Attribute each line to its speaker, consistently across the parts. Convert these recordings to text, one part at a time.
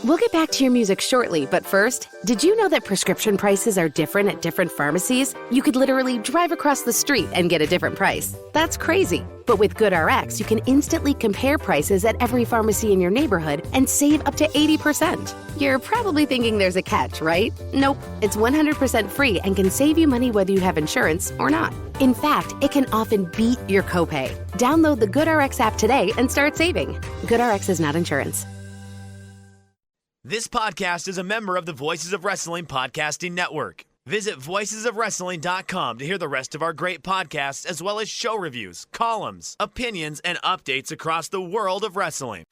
Speaker 1: We'll get back to your music shortly, but first, did you know that prescription prices are different at different pharmacies? You could literally drive across the street and get a different price. That's crazy. But with GoodRx, you can instantly compare prices at every pharmacy in your neighborhood and save up to 80%. You're probably thinking there's a catch, right? Nope. It's 100% free and can save you money whether you have insurance or not. In fact, it can often beat your copay. Download the GoodRx app today and start saving. GoodRx is not insurance.
Speaker 2: This podcast is a member of the Voices of Wrestling Podcasting Network. Visit voicesofwrestling.com to hear the rest of our great podcasts, as well as show reviews, columns, opinions, and updates across the world of wrestling.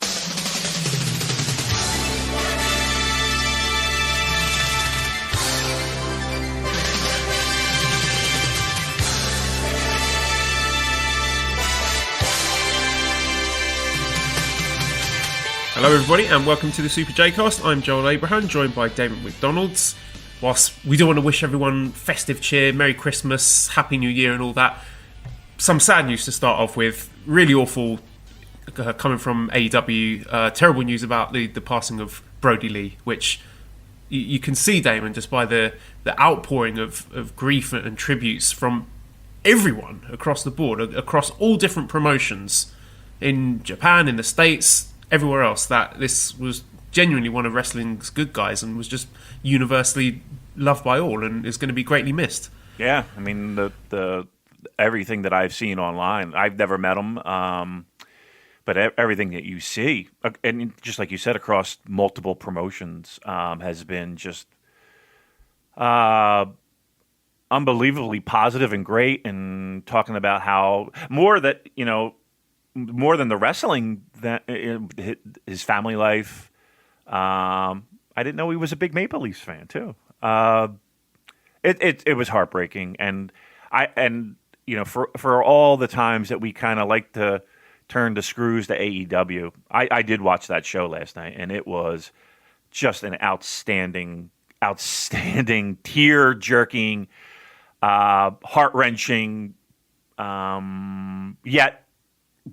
Speaker 3: Hello everybody and welcome to the Super J-Cast. I'm Joel Abraham, joined by Damon McDonald's. Whilst we do want to wish everyone festive cheer, Merry Christmas, Happy New Year and all that, some sad news to start off with. Really awful coming from AEW. Terrible news about the passing of Brody Lee, which you can see, Damon, just by the outpouring of grief and tributes from everyone across the board, across all different promotions in Japan, in the States, everywhere else, that this was genuinely one of wrestling's good guys and was just universally loved by all and is going to be greatly missed.
Speaker 4: Yeah, I mean, the everything that I've seen online, I've never met him, but everything that you see, and just like you said, across multiple promotions, has been just unbelievably positive and great, and talking about how more than the wrestling, that his family life. I didn't know he was a big Maple Leafs fan too. It was heartbreaking, and for all the times that we kind of like to turn the screws to AEW, I did watch that show last night, and it was just an outstanding, tear-jerking, heart-wrenching, yet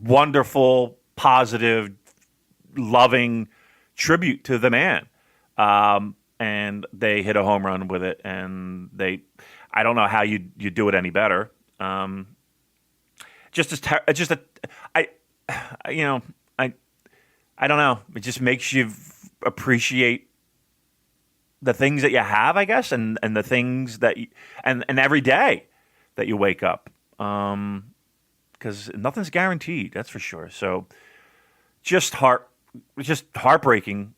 Speaker 4: wonderful, positive, loving tribute to the man. And they hit a home run with it, and I don't know how you do it any better. I don't know. It just makes you appreciate the things that you have, I guess, and the things that and every day that you wake up. Because nothing's guaranteed, that's for sure. So, just heartbreaking.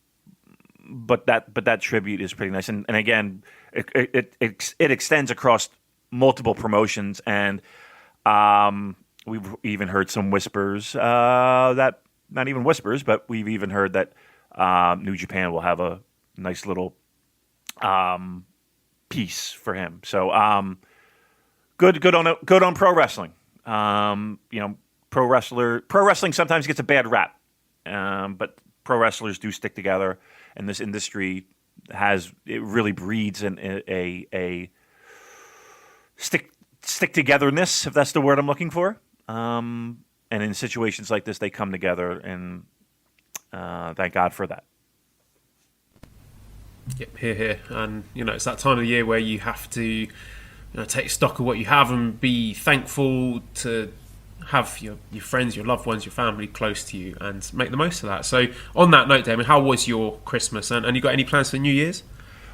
Speaker 4: But that tribute is pretty nice, and again, it extends across multiple promotions, and we've even heard some whispers that, not even whispers, but we've even heard that New Japan will have a nice little piece for him. So good on pro wrestling. Pro wrestling sometimes gets a bad rap, but pro wrestlers do stick together, and this industry really breeds a stick togetherness, if that's the word I'm looking for. And in situations like this, they come together, and thank God for that.
Speaker 3: Yep, here. And, it's that time of the year where you have to take stock of what you have and be thankful to have your friends, your loved ones, your family close to you, and make the most of that. So on that note, Damon, how was your Christmas? And you got any plans for New Year's?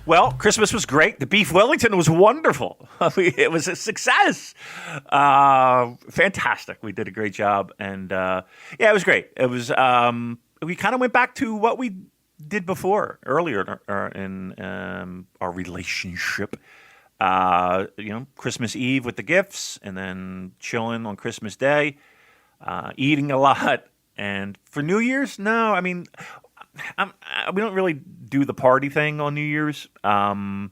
Speaker 4: Well, Christmas was great. The beef Wellington was wonderful. It was a success. Fantastic. We did a great job. And it was great. It was we kind of went back to what we did before, earlier in our relationship. Christmas Eve with the gifts, and then chilling on Christmas Day, eating a lot. And for New Year's, no, I mean, we don't really do the party thing on New Year's. We'll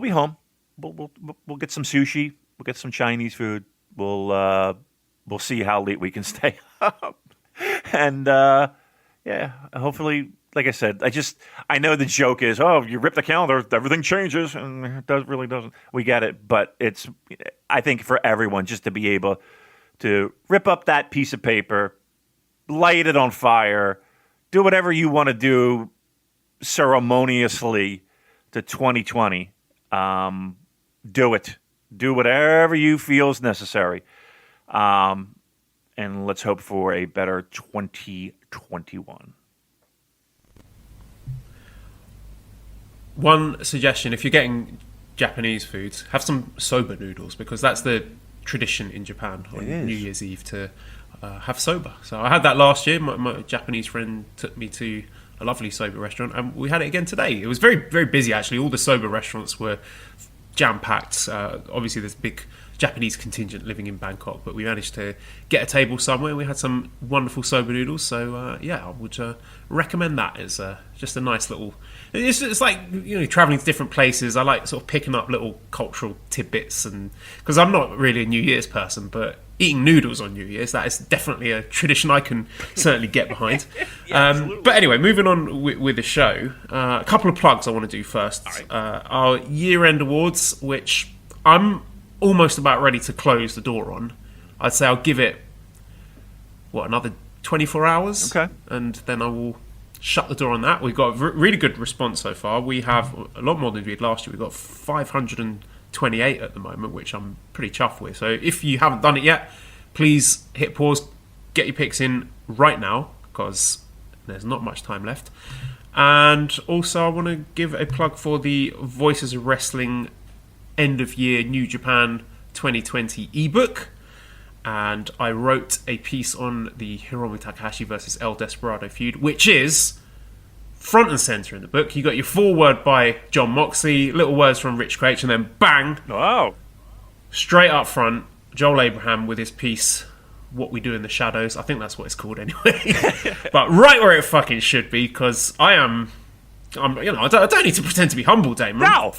Speaker 4: be home. We'll get some sushi. We'll get some Chinese food. We'll see how late we can stay up. And hopefully. Like I said, I know the joke is, you rip the calendar, everything changes, and it really doesn't. We get it, but I think for everyone, just to be able to rip up that piece of paper, light it on fire, do whatever you want to do, ceremoniously to 2020. Do it. Do whatever you feel is necessary. And let's hope for a better 2021.
Speaker 3: One suggestion, if you're getting Japanese foods, have some soba noodles, because that's the tradition in Japan on New Year's Eve to have soba. So I had that last year. My Japanese friend took me to a lovely soba restaurant, and we had it again today. It was very, very busy, actually. All the soba restaurants were jam-packed. Obviously, there's a big Japanese contingent living in Bangkok, but we managed to get a table somewhere. We had some wonderful soba noodles, so I would recommend that. It's just a nice little... It's like, traveling to different places. I like sort of picking up little cultural tidbits, and because I'm not really a New Year's person, but eating noodles on New Year's, that is definitely a tradition I can certainly get behind. But anyway, moving on with the show, a couple of plugs I want to do first. Right. Our year-end awards, which I'm almost about ready to close the door on. I'd say I'll give it, another 24 hours?
Speaker 4: Okay.
Speaker 3: And then I will shut the door on that. We've got a really good response so far. We have a lot more than we did last year. We've got 528 at the moment, which I'm pretty chuffed with. So if you haven't done it yet, please hit pause, get your picks in right now, because there's not much time left. And also I want to give a plug for the Voices of Wrestling End of Year New Japan 2020 ebook. And I wrote a piece on the Hiromu Takahashi versus El Desperado feud, which is front and centre in the book. You got your foreword by John Moxley, little words from Rich Craich, and then bang!
Speaker 4: Wow.
Speaker 3: Straight up front, Joel Abraham with his piece, What We Do in the Shadows. I think that's what it's called anyway. But right where it fucking should be, because I don't need to pretend to be humble, Damon.
Speaker 4: No!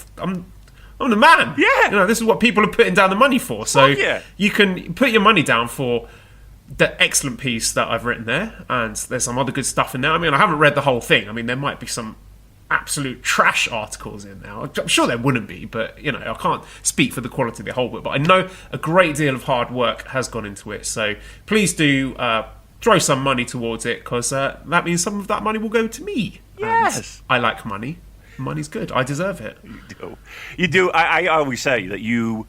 Speaker 3: I'm the man.
Speaker 4: Yeah.
Speaker 3: This is what people are putting down the money for. So
Speaker 4: yeah.
Speaker 3: You can put your money down for the excellent piece that I've written there, and there's some other good stuff in there. I mean, I haven't read the whole thing. I mean, there might be some absolute trash articles in there. I'm sure there wouldn't be, but, I can't speak for the quality of the whole book. But I know a great deal of hard work has gone into it. So please do throw some money towards it, because that means some of that money will go to me.
Speaker 4: Yes.
Speaker 3: And I like money. Money's good. I deserve it.
Speaker 4: You do. I always say that you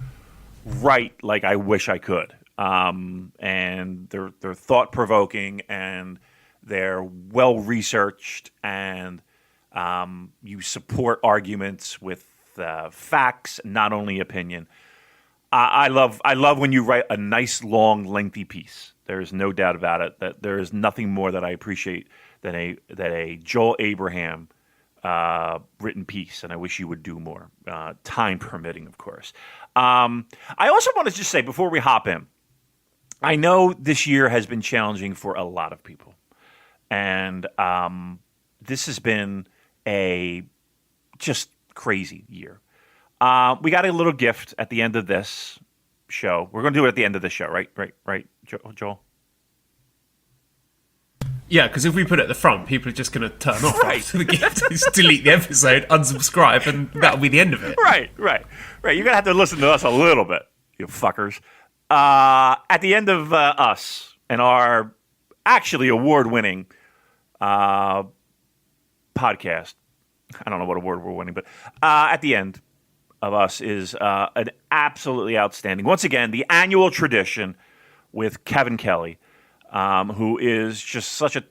Speaker 4: write like I wish I could. And they're thought-provoking, and they're well-researched, and you support arguments with facts, not only opinion. I love when you write a nice, long, lengthy piece. There is no doubt about it that there is nothing more that I appreciate than a Joel Abraham written piece, and I wish you would do more, time permitting, of course. I also want to just say, before we hop in, I know this year has been challenging for a lot of people, and this has been a just crazy year. We got a little gift at the end of this show. We're going to do it at the end of the show, right, Joel?
Speaker 3: Yeah, because if we put it at the front, people are just going to turn off after the gift, just delete the episode, unsubscribe, and that'll be the end of it.
Speaker 4: Right. You're going to have to listen to us a little bit, you fuckers. At the end of us and our actually award-winning podcast, I don't know what award we're winning, but at the end of us is an absolutely outstanding, once again, the annual tradition with Keven Kelly, who is just such a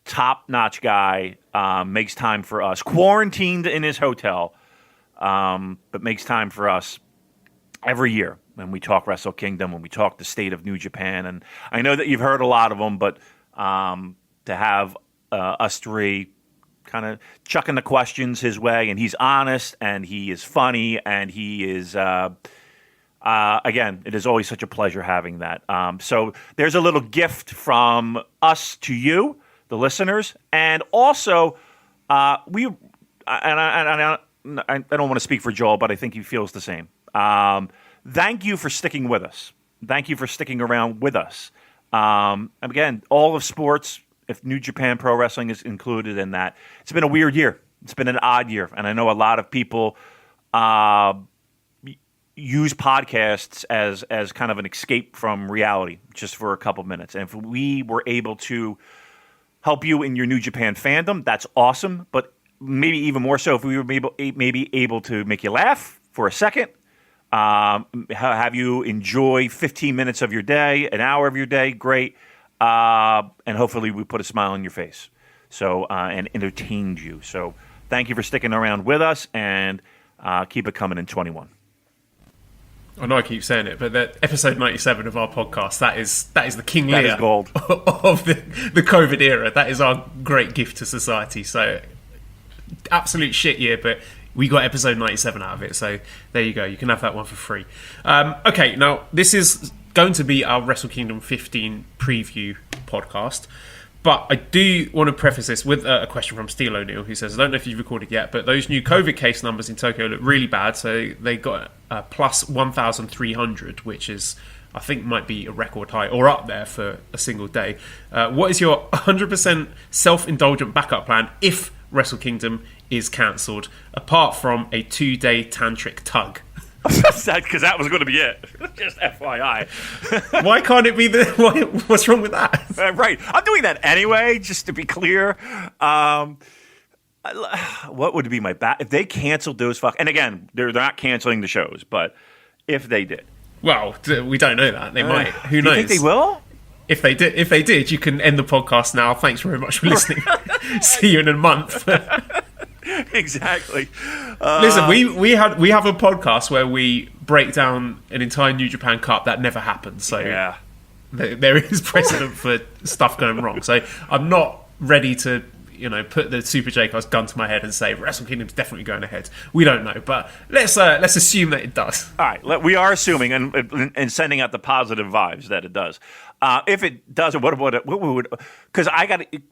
Speaker 4: top-notch guy, makes time for us, quarantined in his hotel, but makes time for us every year when we talk Wrestle Kingdom, when we talk the state of New Japan. And I know that you've heard a lot of them, but to have us three kind of chucking the questions his way, and he's honest, and he is funny, and he is... again, it is always such a pleasure having that. So there's a little gift from us to you, the listeners, and also I don't want to speak for Joel, but I think he feels the same. Thank you for sticking with us. Thank you for sticking around with us. And again, all of sports, if New Japan Pro Wrestling is included in that, it's been a weird year. It's been an odd year, and I know a lot of people use podcasts as kind of an escape from reality just for a couple minutes. And if we were able to help you in your New Japan fandom, that's awesome. But maybe even more so if we were maybe able to make you laugh for a second, have you enjoy 15 minutes of your day, an hour of your day, great, and hopefully we put a smile on your face, so and entertained you. So thank you for sticking around with us, and keep it coming in 21.
Speaker 3: I know I keep saying it, but that episode 97 of our podcast, that is the King Lear
Speaker 4: That is gold.
Speaker 3: of the COVID era. That is our great gift to society. So, absolute shit year, but we got episode 97 out of it. So, there you go. You can have that one for free. Okay, now, this is going to be our Wrestle Kingdom 15 preview podcast. But I do want to preface this with a question from Steel O'Neill, who says, I don't know if you've recorded yet, but those new COVID case numbers in Tokyo look really bad. So they got plus 1,300, which is, I think, might be a record high or up there for a single day. What is your 100% self-indulgent backup plan if Wrestle Kingdom is cancelled, apart from a 2-day tantric tug?
Speaker 4: Because that was going to be it. Just FYI.
Speaker 3: Why can't it be what's wrong with that?
Speaker 4: Right. I'm doing that anyway, just to be clear. What would be my if they canceled those and again, they're not canceling the shows, but if they did.
Speaker 3: Well, we don't know that. They might. Who knows?
Speaker 4: Do you think they will?
Speaker 3: If they did, you can end the podcast now. Thanks very much for listening. See you in a month.
Speaker 4: Exactly.
Speaker 3: Listen, we have a podcast where we break down an entire New Japan Cup that never happened. So
Speaker 4: yeah,
Speaker 3: there is precedent for stuff going wrong. So I'm not ready to put the Super J-Cast gun to my head and say Wrestle Kingdom's definitely going ahead. We don't know, but let's assume that it does.
Speaker 4: All right, we are assuming and sending out the positive vibes that it does. If it doesn't, what would? Because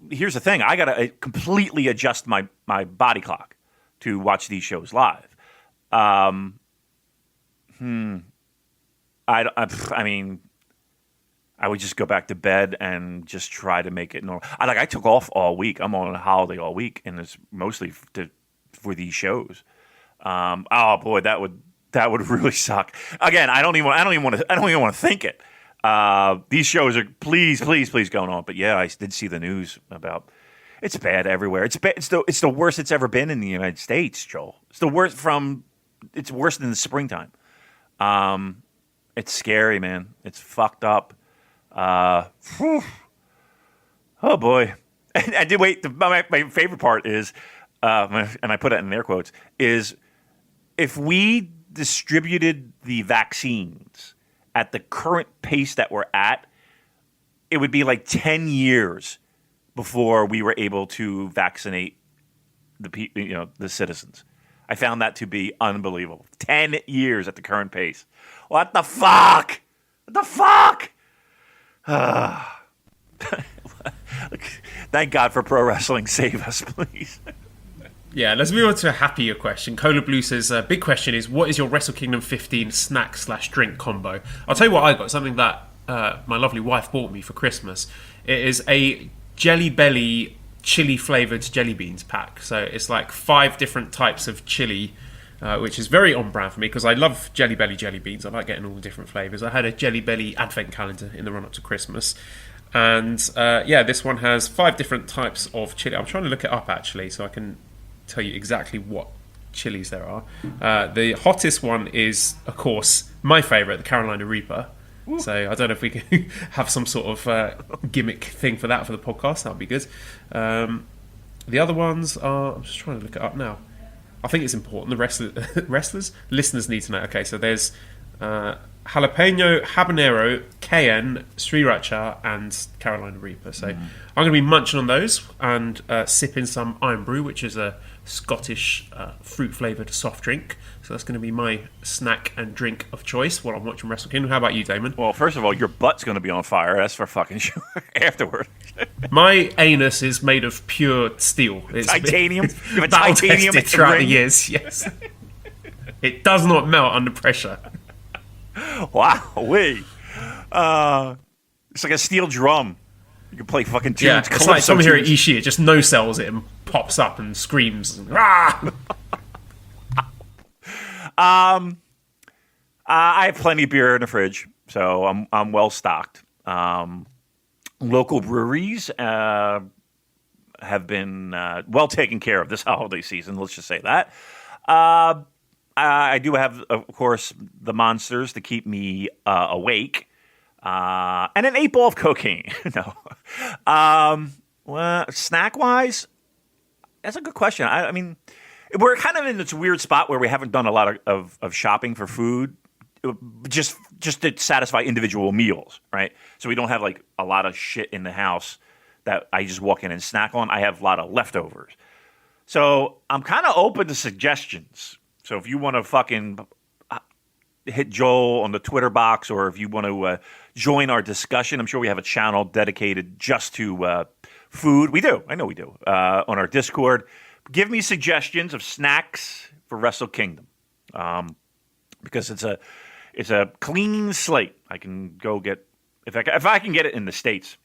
Speaker 4: here's the thing: I got to completely adjust my body clock to watch these shows live. I mean, I would just go back to bed and just try to make it normal. I took off all week. I'm on a holiday all week, and it's mostly for these shows. Oh boy, that would really suck. Again, I don't even want to think it. These shows are please going on. But yeah, I did see the news about it's bad everywhere. It's bad. It's the worst it's ever been in the United States, Joel. It's the worst it's worse than the springtime. It's scary, man. It's fucked up. Oh boy. And I did wait. My favorite part is, and I put it in air quotes, is if we distributed the vaccines at the current pace that we're at, it would be like 10 years before we were able to vaccinate the citizens. I found that to be unbelievable. 10 years at the current pace. What the fuck? What the fuck? Thank God for pro wrestling. Save us, please.
Speaker 3: Yeah, let's move on to a happier question. Cola Blue says, big question is, what is your Wrestle Kingdom 15 snack/drink combo? I'll tell you what I got, something that my lovely wife bought me for Christmas. It is a Jelly Belly chili-flavoured jelly beans pack. So it's like 5 different types of chili, which is very on brand for me because I love Jelly Belly jelly beans. I like getting all the different flavours. I had a Jelly Belly advent calendar in the run-up to Christmas. And this one has 5 different types of chili. I'm trying to look it up, actually, so I can tell you exactly what chilies there are. The hottest one is, of course, my favourite, the Carolina Reaper. Ooh. So I don't know if we can have some sort of gimmick thing for that for the podcast. That would be good. The other ones are... I'm just trying to look it up now. I think it's important. The listeners need to know. Okay, so there's jalapeno, habanero, cayenne, sriracha, and Carolina Reaper. So I'm going to be munching on those and sipping some Iron Brew, which is a Scottish fruit-flavoured soft drink. So that's going to be my snack and drink of choice while I'm watching Wrestle Kingdom. How about you, Damon?
Speaker 4: Well, first of all, your butt's going to be on fire. That's for fucking sure. Afterward.
Speaker 3: My anus is made of pure steel. It's
Speaker 4: titanium? You have a
Speaker 3: battle
Speaker 4: titanium
Speaker 3: tested throughout the years, yes. It does not melt under pressure.
Speaker 4: Wow, it's like a steel drum. You can play fucking tunes.
Speaker 3: Yeah, it's like someone here at Ishii just no-sells it and pops up and screams. Rah!
Speaker 4: I have plenty of beer in the fridge, so I'm well stocked. Local breweries, have been well taken care of this holiday season. Let's just say that. I do have, of course, the monsters to keep me awake, and an 8-ball of cocaine. No. Well, snack-wise, that's a good question. I mean, we're kind of in this weird spot where we haven't done a lot of shopping for food, just to satisfy individual meals, right? So we don't have like a lot of shit in the house that I just walk in and snack on. I have a lot of leftovers. So I'm kind of open to suggestions. So if you want to fucking hit Joel on the Twitter box, or if you want to join our discussion, I'm sure we have a channel dedicated just to food. We do. I know we do. On our Discord. Give me suggestions of snacks for Wrestle Kingdom. Because it's a clean slate. I can go get, if I can get it in the States,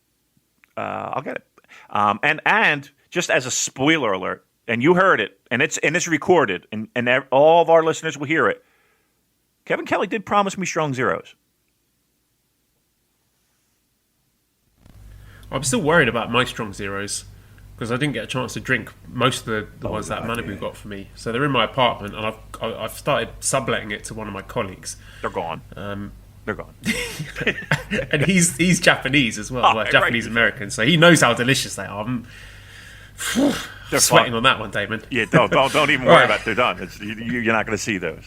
Speaker 4: I'll get it. And just as a spoiler alert, and you heard it, and it's recorded, and all of our listeners will hear it. Keven Kelly did promise me strong zeros. I'm
Speaker 3: still worried about my strong zeros because I didn't get a chance to drink most of the ones that Malibu got for me. So they're in my apartment, and I've started subletting it to one of my colleagues.
Speaker 4: They're gone. They're gone.
Speaker 3: And he's Japanese as well, Japanese American, so he knows how delicious they are. They're sweating fun on that one, Damon.
Speaker 4: Yeah, don't even worry about it. They're done. You're not going to see those.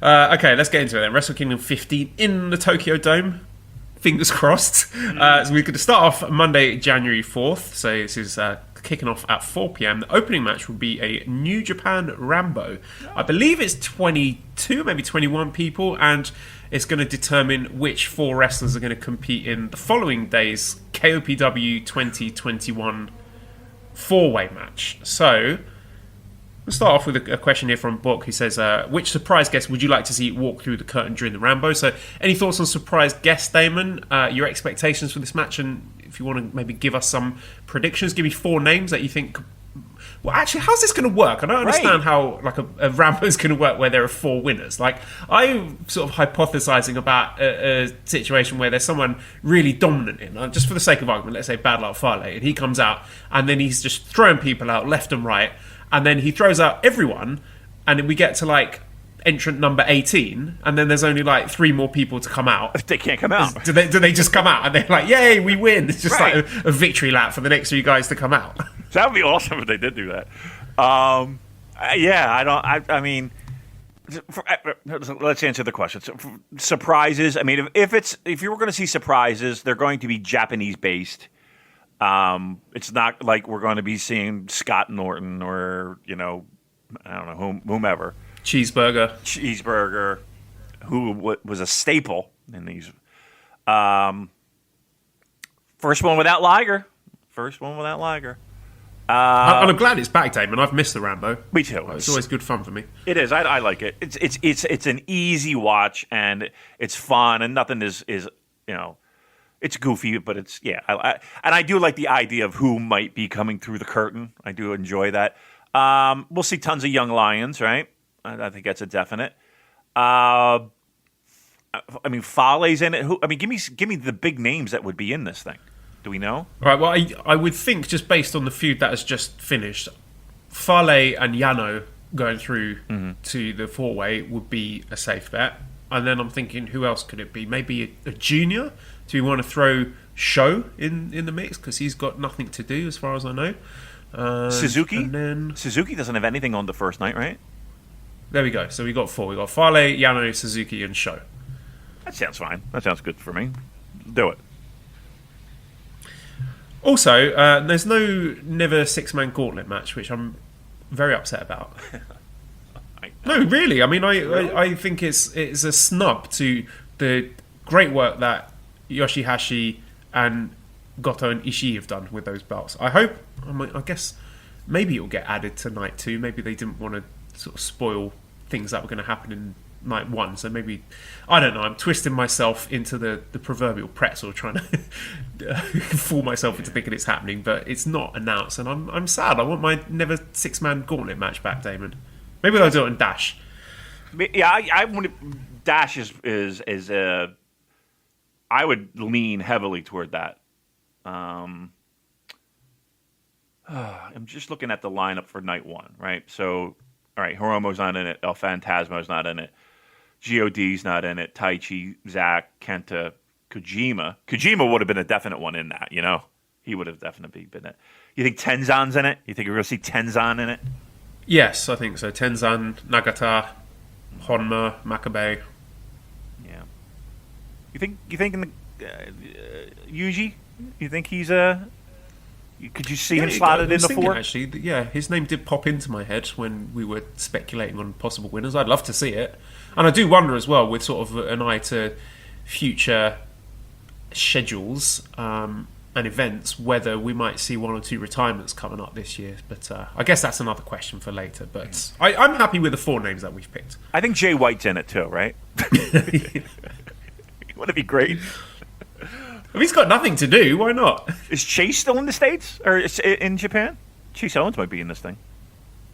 Speaker 3: Okay, let's get into it then. Wrestle Kingdom 15 in the Tokyo Dome. Fingers crossed. So we're going to start off Monday, January 4th. So this is kicking off at 4 p.m. The opening match will be a New Japan Rambo. I believe it's 22, maybe 21 people, and it's going to determine which 4 wrestlers are going to compete in the following day's KOPW 2021 4-way match. So we'll start off with a question here from Book, who says, which surprise guest would you like to see walk through the curtain during the Rambo? So any thoughts on surprise guest, Damon? Your expectations for this match, and if you want to maybe give us some predictions, give me 4 names that you think. Well, actually, how's this going to work? I don't understand how like a Rambo is going to work where there are 4 winners. Like, I'm sort of hypothesizing about a situation where there's someone really dominant in, just for the sake of argument, let's say Bad Luck Fale, and he comes out and then he's just throwing people out left and right, and then he throws out everyone, and then we get to like entrant number 18, and then there's only like 3 more people to come out.
Speaker 4: They can't come out.
Speaker 3: Do they just come out and they're like, yay, we win? It's just like a victory lap for the next 3 guys to come out.
Speaker 4: That would be awesome if they did do that. I mean, let's answer the question. Surprises. I mean, if you were going to see surprises, they're going to be Japanese based. It's not like we're going to be seeing Scott Norton or I don't know whomever. Cheeseburger, who was a staple in these. First one without Liger.
Speaker 3: I'm glad it's back, Damon. I've missed the Rambo.
Speaker 4: Me too.
Speaker 3: It's always good fun for me.
Speaker 4: It is. I like it. It's an easy watch, and it's fun, and nothing is it's goofy, but it's and I do like the idea of who might be coming through the curtain. I do enjoy that. We'll see tons of young lions, right? I think that's a definite. I mean, Fale's in it. Give me the big names that would be in this thing. Do we know?
Speaker 3: Right. Well, I would think just based on the feud that has just finished, Fale and Yano going through to the 4-way would be a safe bet. And then I'm thinking, who else could it be? Maybe a junior. Do we want to throw Sho in the mix because he's got nothing to do, as far as I know?
Speaker 4: Suzuki.
Speaker 3: And then
Speaker 4: Suzuki doesn't have anything on the first night, right?
Speaker 3: There we go. So we got 4. We got Fale, Yano, Suzuki, and Sho.
Speaker 4: That sounds fine. That sounds good for me. Do it.
Speaker 3: Also, there's never 6-man gauntlet match, which I'm very upset about. No, really. I mean, I think it's a snub to the great work that Yoshihashi and Goto and Ishii have done with those belts. I guess maybe it'll get added to night 2. Maybe they didn't want to sort of spoil things that were going to happen in night 1. So maybe, I don't know, I'm twisting myself into the proverbial pretzel, trying to fool myself into thinking it's happening, but it's not announced, and I'm sad. I want my never 6-man gauntlet match back, Damon. Maybe they'll do it in Dash.
Speaker 4: Yeah, I want Dash is I would lean heavily toward that. I'm just looking at the lineup for night one, right? So, all right, Hiromu's not in it. El Phantasmo's not in it. GOD's not in it. Taichi, Zack, Kenta, Kojima. Kojima would have been a definite one in that, you know? He would have definitely been it. You think Tenzan's in it? You think we're going to see Tenzan in it?
Speaker 3: Yes, I think so. Tenzan, Nagata, Honma, Makabe.
Speaker 4: Yeah. You think in the Yuji? You think he's could you see him slotted in the four?
Speaker 3: Actually, yeah, his name did pop into my head when we were speculating on possible winners. I'd love to see it, and I do wonder as well, with sort of an eye to future schedules and events, whether we might see one or two retirements coming up this year. But I guess that's another question for later. But I'm happy with the four names that we've picked.
Speaker 4: I think Jay White's in it too, right? Wouldn't it be great?
Speaker 3: If he's got nothing to do, why not?
Speaker 4: Is Chase still in the States or in Japan? Chase Owens might be in this thing.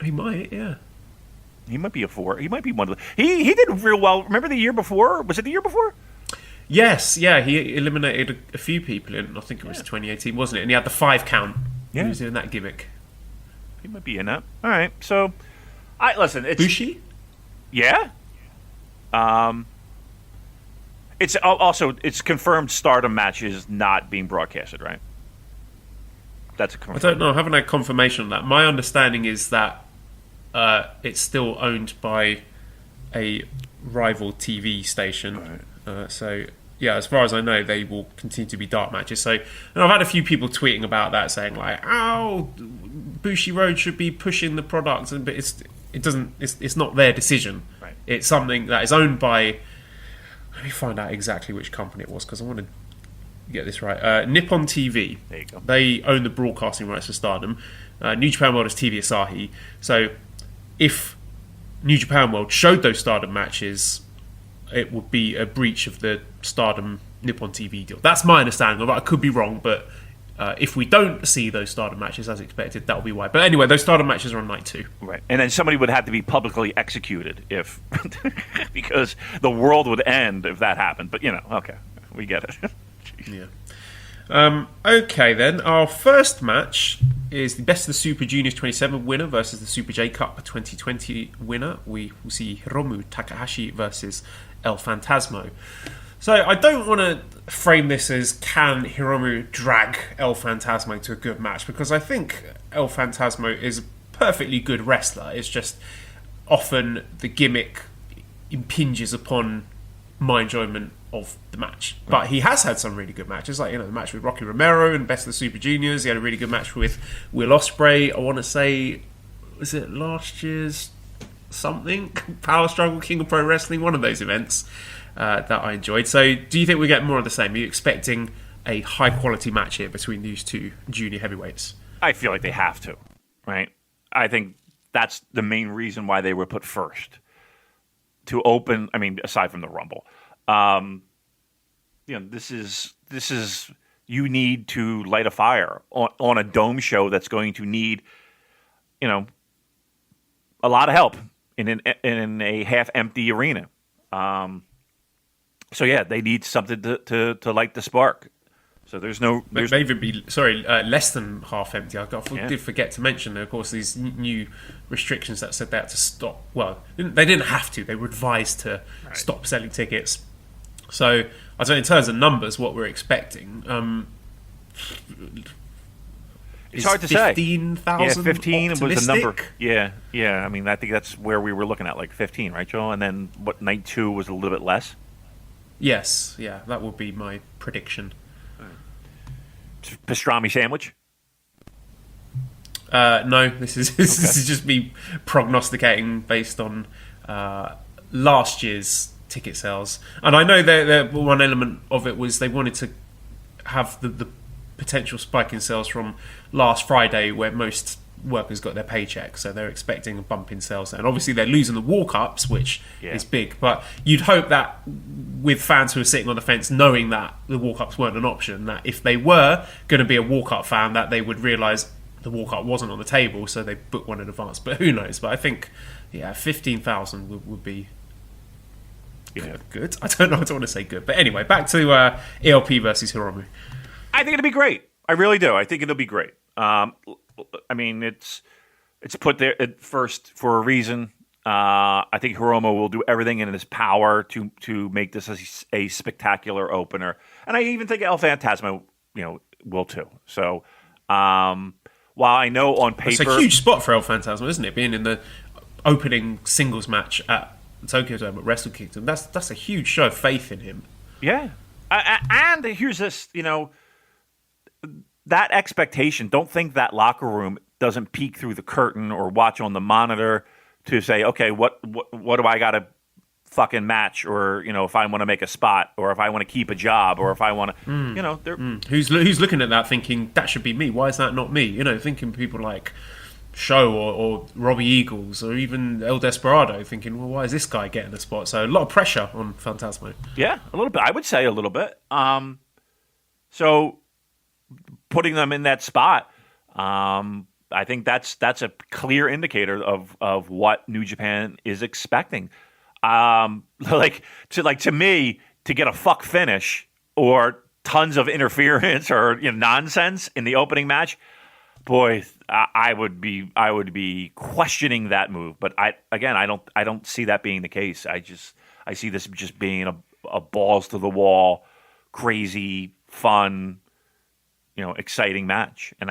Speaker 3: He might, yeah.
Speaker 4: He might be a four. He might be one of the. He did real well. Remember the year before? Was it the year before?
Speaker 3: Yes, yeah. He eliminated a few people in, I think it was 2018, wasn't it? And he had the 5 count.
Speaker 4: Yeah.
Speaker 3: He was doing that gimmick.
Speaker 4: He might be in that. All right. So, listen. It's
Speaker 3: Bushi?
Speaker 4: Yeah. It's also confirmed Stardom matches not being broadcasted, right? That's a confirmed.
Speaker 3: I don't know. I haven't had confirmation on that. My understanding is that it's still owned by a rival TV station. Right. So, yeah, as far as I know, they will continue to be dark matches. So, and I've had a few people tweeting about that, saying like, "Oh, Bushi Road should be pushing the product," but it's not their decision.
Speaker 4: Right.
Speaker 3: It's something that is owned by. Let me find out exactly which company it was, because I want to get this right. Nippon TV.
Speaker 4: There you go.
Speaker 3: They own the broadcasting rights for Stardom. New Japan World is TV Asahi. So if New Japan World showed those Stardom matches, it would be a breach of the Stardom Nippon TV deal. That's my understanding of it. I could be wrong, but if we don't see those Stardom matches as expected, that'll be why. But anyway, those Stardom matches are on night 2.
Speaker 4: Right. And then somebody would have to be publicly executed if because the world would end if that happened. But, okay, we get it.
Speaker 3: Yeah. Okay, then. Our first match is the Best of the Super Juniors 27 winner versus the Super J Cup 2020 winner. We will see Hiromu Takahashi versus El Phantasmo. So I don't want to frame this as can Hiromu drag El Phantasmo to a good match, because I think El Phantasmo is a perfectly good wrestler. It's just often the gimmick impinges upon my enjoyment of the match. But he has had some really good matches, like the match with Rocky Romero and Best of the Super Juniors. He had a really good match with Will Ospreay. I want to say, was it last year's something? Power Struggle, King of Pro Wrestling, one of those events. That I enjoyed. So do you think we get more of the same? Are you expecting a high quality match here between these two junior heavyweights?
Speaker 4: I feel like they have to, right? I think that's the main reason why they were put first. To open, aside from the Rumble. This is you need to light a fire on a dome show that's going to need, a lot of help in a half empty arena. So yeah, they need something to light the spark. So there's
Speaker 3: maybe be less than half empty. I did forget to mention, of course, these new restrictions that said they had to stop. Well, they didn't have to. They were advised to stop selling tickets. So I don't know, in terms of numbers, what we're expecting.
Speaker 4: It's hard to say.
Speaker 3: 15,000.
Speaker 4: Yeah, 15
Speaker 3: optimistic?
Speaker 4: was the number. Yeah. I think that's where we were looking at, like 15, right, Joel? And then night 2 was a little bit less.
Speaker 3: Yes, yeah, that would be my prediction.
Speaker 4: Pastrami sandwich?
Speaker 3: No, this is just me prognosticating based on last year's ticket sales. And I know that one element of it was they wanted to have the potential spike in sales from last Friday, where most workers got their paycheck, so they're expecting a bump in sales. And obviously they're losing the walk-ups, which is big, but you'd hope that with fans who are sitting on the fence knowing that the walk-ups weren't an option, that if they were going to be a walk-up fan, that they would realise the walk-up wasn't on the table, so they booked one in advance. But who knows? But I think 15,000 would be good. I don't want to say good, but anyway, back to ELP versus Hiromu.
Speaker 4: I think it'll be great. I really do. I think it'll be great. I mean, it's put there at first for a reason. I think Hiromu will do everything in his power to make this a spectacular opener, and I even think El Phantasmo, will too. So, while I know on paper,
Speaker 3: it's a huge spot for El Phantasmo, isn't it? Being in the opening singles match at Tokyo Dome at Wrestle Kingdom, that's a huge show of faith in him.
Speaker 4: Yeah, and here's this, that expectation. Don't think that locker room doesn't peek through the curtain or watch on the monitor to say, okay, what do I got to fucking match, or if I want to make a spot, or if I want to keep a job, or if I want to,
Speaker 3: Who's looking at that thinking that should be me? Why is that not me? Thinking people like Show or Robbie Eagles or even El Desperado thinking, well, why is this guy getting a spot? So a lot of pressure on Phantasmo.
Speaker 4: Yeah, a little bit. I would say a little bit. So putting them in that spot, I think that's a clear indicator of what New Japan is expecting. To me, to get a fuck finish or tons of interference or nonsense in the opening match, boy, I would be questioning that move. But I don't see that being the case. I see this just being a balls to the wall, crazy, fun, exciting match. And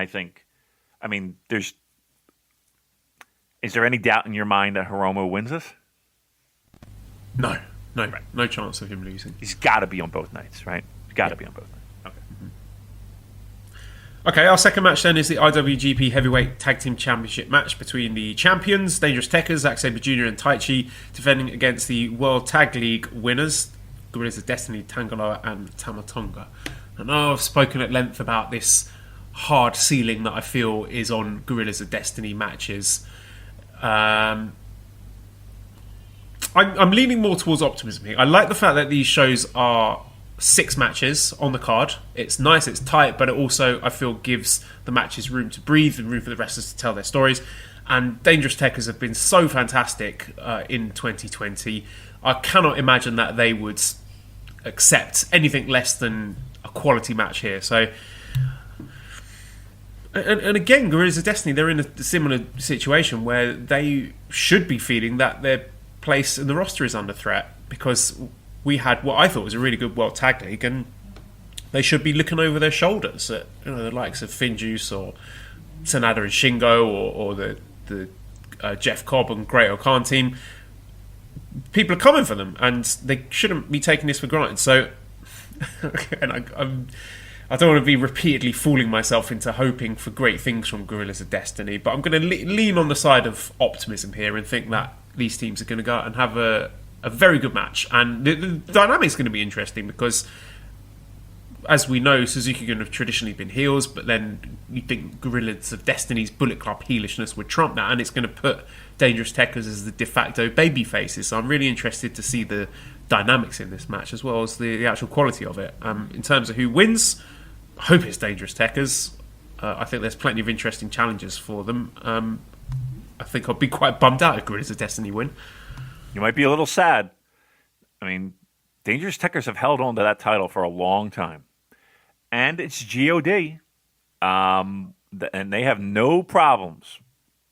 Speaker 4: is there any doubt in your mind that Hiromu wins this?
Speaker 3: No, no chance of him losing.
Speaker 4: He's got to be on both nights, right? He's got to be on both nights.
Speaker 3: Okay, our second match then is the IWGP Heavyweight Tag Team Championship match between the champions, Dangerous Tekkers, Zack Sabre Jr. and Taichi, defending against the World Tag League winners, Gorillas of Destiny, Tangaloa and Tamatonga. I know I've spoken at length about this hard ceiling that I feel is on Gorillas of Destiny matches. I'm leaning more towards optimism here. I like the fact that these shows are 6 matches on the card. It's nice, it's tight, but it also, I feel, gives the matches room to breathe and room for the wrestlers to tell their stories. And Dangerous Tekkers have been so fantastic in 2020. I cannot imagine that they would accept anything less than a quality match here. So, and again, Gorillas of Destiny, they're in a similar situation where they should be feeling that their place in the roster is under threat, because we had what I thought was a really good World Tag League, and they should be looking over their shoulders at the likes of Finjuice or Sanada and Shingo or the Jeff Cobb and Great O'Khan team. People are coming for them, and they shouldn't be taking this for granted. So, and I don't want to be repeatedly fooling myself into hoping for great things from Gorillas of Destiny, but I'm going to lean on the side of optimism here and think that these teams are going to go out and have a very good match. And the dynamic's going to be interesting because, as we know, Suzuki-gun have traditionally been heels, but then you think Gorillas of Destiny's Bullet Club heelishness would trump that, and it's going to put Dangerous Tekkers as the de facto baby faces. So I'm really interested to see the dynamics in this match as well as the actual quality of it. In terms of who wins, I hope it's Dangerous Tekkers. I think there's plenty of interesting challenges for them. I think I'll be quite bummed out if Gorillas of Destiny win.
Speaker 4: You might be a little sad. I mean, Dangerous Tekkers have held on to that title for a long time. And it's GOD. And they have no problems.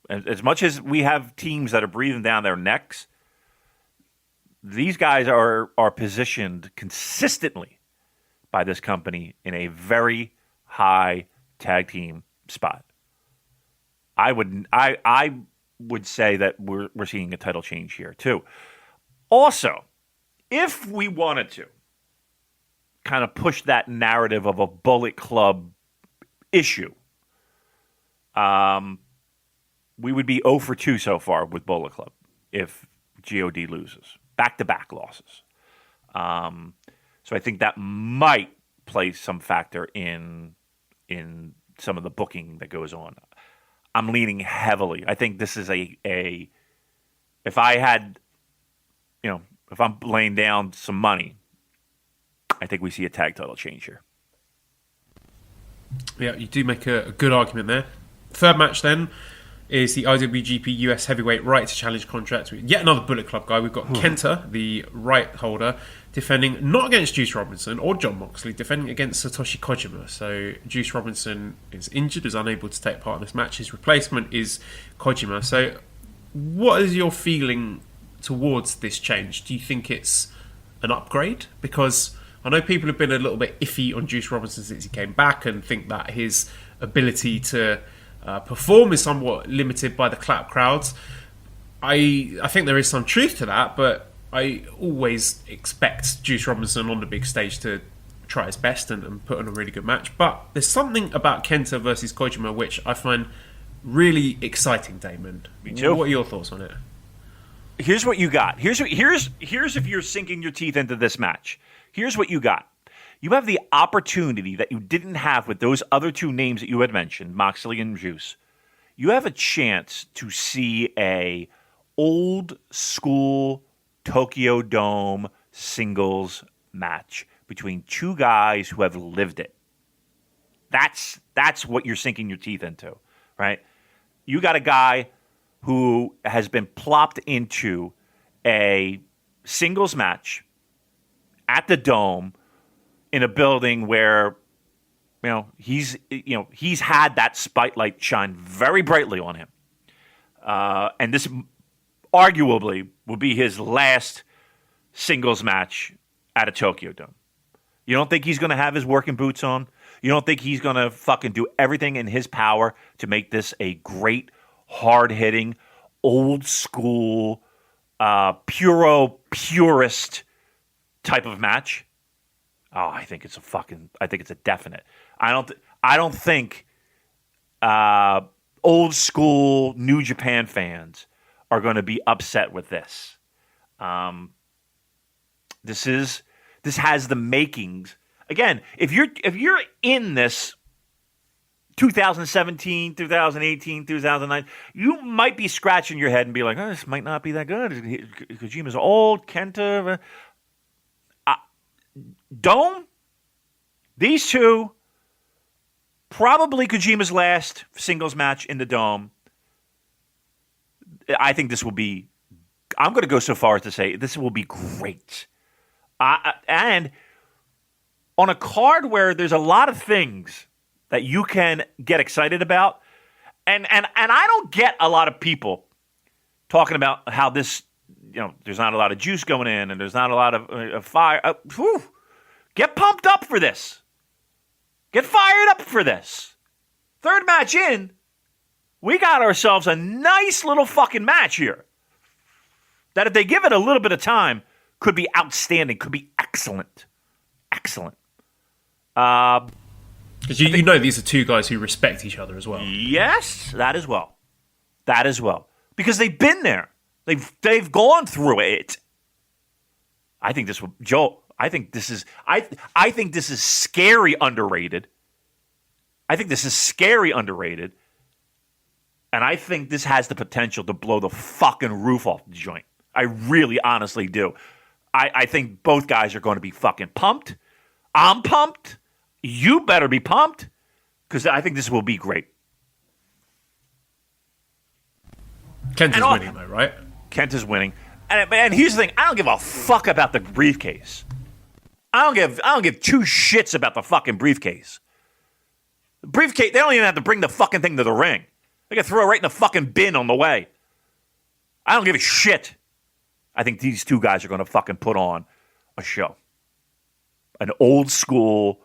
Speaker 4: As much as we have teams that are breathing down their necks, these guys are positioned consistently by this company in a very high tag team spot. I would say that we're seeing a title change here too. Also, if we wanted to kind of push that narrative of a Bullet Club issue, we would be 0 for 2 so far with Bullet Club if GOD loses. Back-to-back losses. So I think that might play some factor in some of the booking that goes on. I'm leaning heavily. I think this is if I had, if I'm laying down some money, I think we see a tag title change here.
Speaker 3: Yeah, you do make a good argument there. Third match then, is the IWGP US Heavyweight Right to Challenge contract with yet another Bullet Club guy. We've got Kenta, the right holder, defending not against Juice Robinson or Jon Moxley, defending against Satoshi Kojima. So Juice Robinson is injured, is unable to take part in this match. His replacement is Kojima. So what is your feeling towards this change? Do you think it's an upgrade? Because I know people have been a little bit iffy on Juice Robinson since he came back and think that his ability to perform is somewhat limited by the clap crowds. I think there is some truth to that, but I always expect Juice Robinson on the big stage to try his best and put on a really good match. But there's something about Kenta versus Kojima which I find really exciting, Damon.
Speaker 4: Me too.
Speaker 3: What are your thoughts on it?
Speaker 4: Here's what you got. Here's if you're sinking your teeth into this match. Here's what you got. You have the opportunity that you didn't have with those other two names that you had mentioned, Moxley and Juice. You have a chance to see a old school Tokyo Dome singles match between two guys who have lived it. That's what you're sinking your teeth into, right? You got a guy who has been plopped into a singles match at the Dome in a building where he's had that spotlight shine very brightly on him, and this arguably will be his last singles match at a Tokyo Dome. You don't think he's going to have his working boots on? You don't think he's going to fucking do everything in his power to make this a great, hard-hitting, old-school, purist type of match? Oh, I think it's a definite. I don't think old school New Japan fans are going to be upset with this. This has the makings. Again, if you're in this 2017, 2018, 2009, you might be scratching your head and be like, "Oh, this might not be that good. Kojima's old, Kenta." Dome, these two, probably Kojima's last singles match in the Dome. I think this will be, I'm going to go so far as to say this will be great. And on a card where there's a lot of things that you can get excited about, and I don't get a lot of people talking about how this, there's not a lot of juice going in and there's not a lot of fire. Get pumped up for this. Get fired up for this. Third match in, we got ourselves a nice little fucking match here. That if they give it a little bit of time, could be outstanding, could be excellent. Excellent.
Speaker 3: Because you know these are two guys who respect each other as well.
Speaker 4: Yes, that as well. That as well. Because they've been there. They've gone through it. I think this will, Joe. I think this is scary underrated. I think this is scary underrated. And I think this has the potential to blow the fucking roof off the joint. I really honestly do. I think both guys are going to be fucking pumped. I'm pumped. You better be pumped. Because I think this will be great.
Speaker 3: Kenta's winning though, right?
Speaker 4: Kenta's winning. And here's the thing. I don't give a fuck about the briefcase. I don't give two shits about the fucking briefcase. The briefcase, they don't even have to bring the fucking thing to the ring. They can throw it right in the fucking bin on the way. I don't give a shit. I think these two guys are going to fucking put on a show. An old school,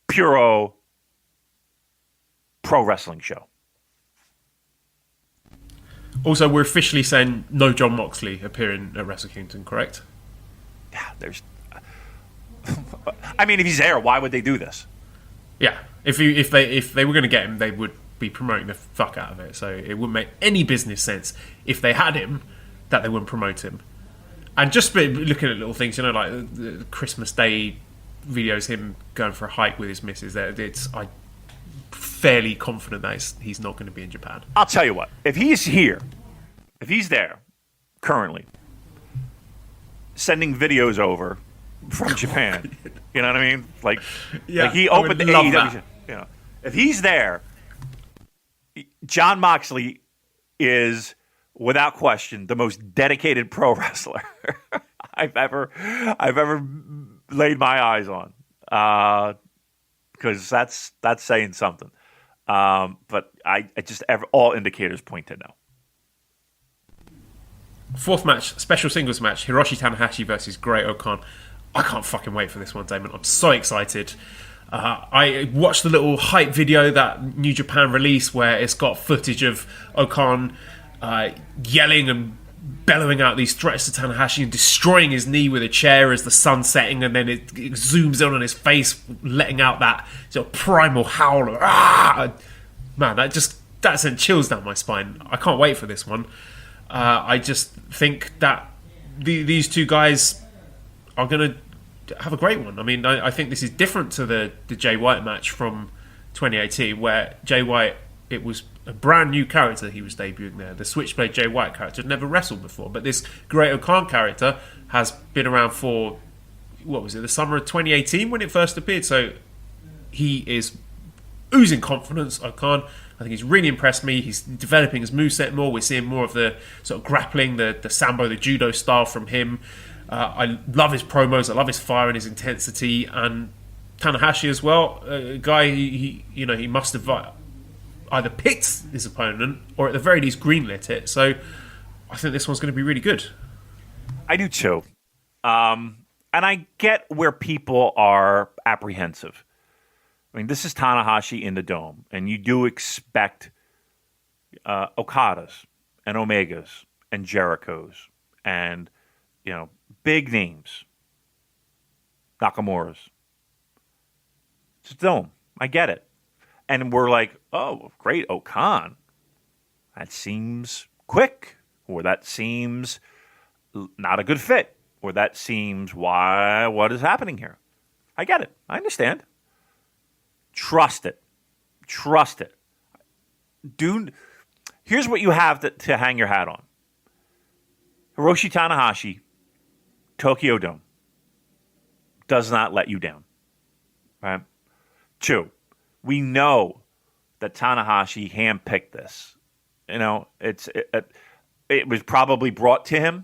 Speaker 4: puro pro wrestling show.
Speaker 3: Also, we're officially saying no Jon Moxley appearing at Wrestle Kingdom, correct?
Speaker 4: Yeah, there's... I mean, if he's there, why would they do this?
Speaker 3: Yeah, if they were going to get him, they would be promoting the fuck out of it. So it wouldn't make any business sense if they had him that they wouldn't promote him. And just looking at little things, like the Christmas Day videos, him going for a hike with his missus. I'm fairly confident that he's not going to be in Japan.
Speaker 4: I'll tell you what, if he's there currently, sending videos over from Japan, you know what I mean? Like he opened the AEW. If he's there, Jon Moxley is, without question, the most dedicated pro wrestler I've ever laid my eyes on. Because that's saying something. But all indicators point to no.
Speaker 3: Fourth match, special singles match, Hiroshi Tanahashi versus Great-O-Khan. I can't fucking wait for this one, Damon. I'm so excited. I watched the little hype video that New Japan released where it's got footage of O-Khan yelling and bellowing out these threats to Tanahashi and destroying his knee with a chair as the sun's setting, and then it zooms in on his face, letting out that sort of primal howl. Man, that sent chills down my spine. I can't wait for this one. I just think that these two guys are going to have a great one. I mean, I think this is different to the Jay White match from 2018, where Jay White, it was a brand new character he was debuting there. The Switchblade Jay White character had never wrestled before, but this Great-O-Khan character has been around for, what was it, the summer of 2018 when it first appeared. So he is oozing confidence, O-Khan. I think he's really impressed me. He's developing his moveset more. We're seeing more of the sort of grappling, the sambo, the judo style from him. I love his promos. I love his fire and his intensity. And Tanahashi as well, a guy he must have either picked his opponent or at the very least greenlit it. So I think this one's going to be really good.
Speaker 4: I do too. And I get where people are apprehensive. I mean, this is Tanahashi in the Dome, and you do expect Okadas and Omegas and Jerichos and, big names, Nakamura's. It's a Dome. I get it. And we're like, oh, great, O-Khan. That seems quick, or that seems not a good fit, or that seems what is happening here? I get it. I understand. Trust it. Dude, here's what you have to hang your hat on. Hiroshi Tanahashi, Tokyo Dome, does not let you down. Right? 2, we know that Tanahashi handpicked this. It was probably brought to him.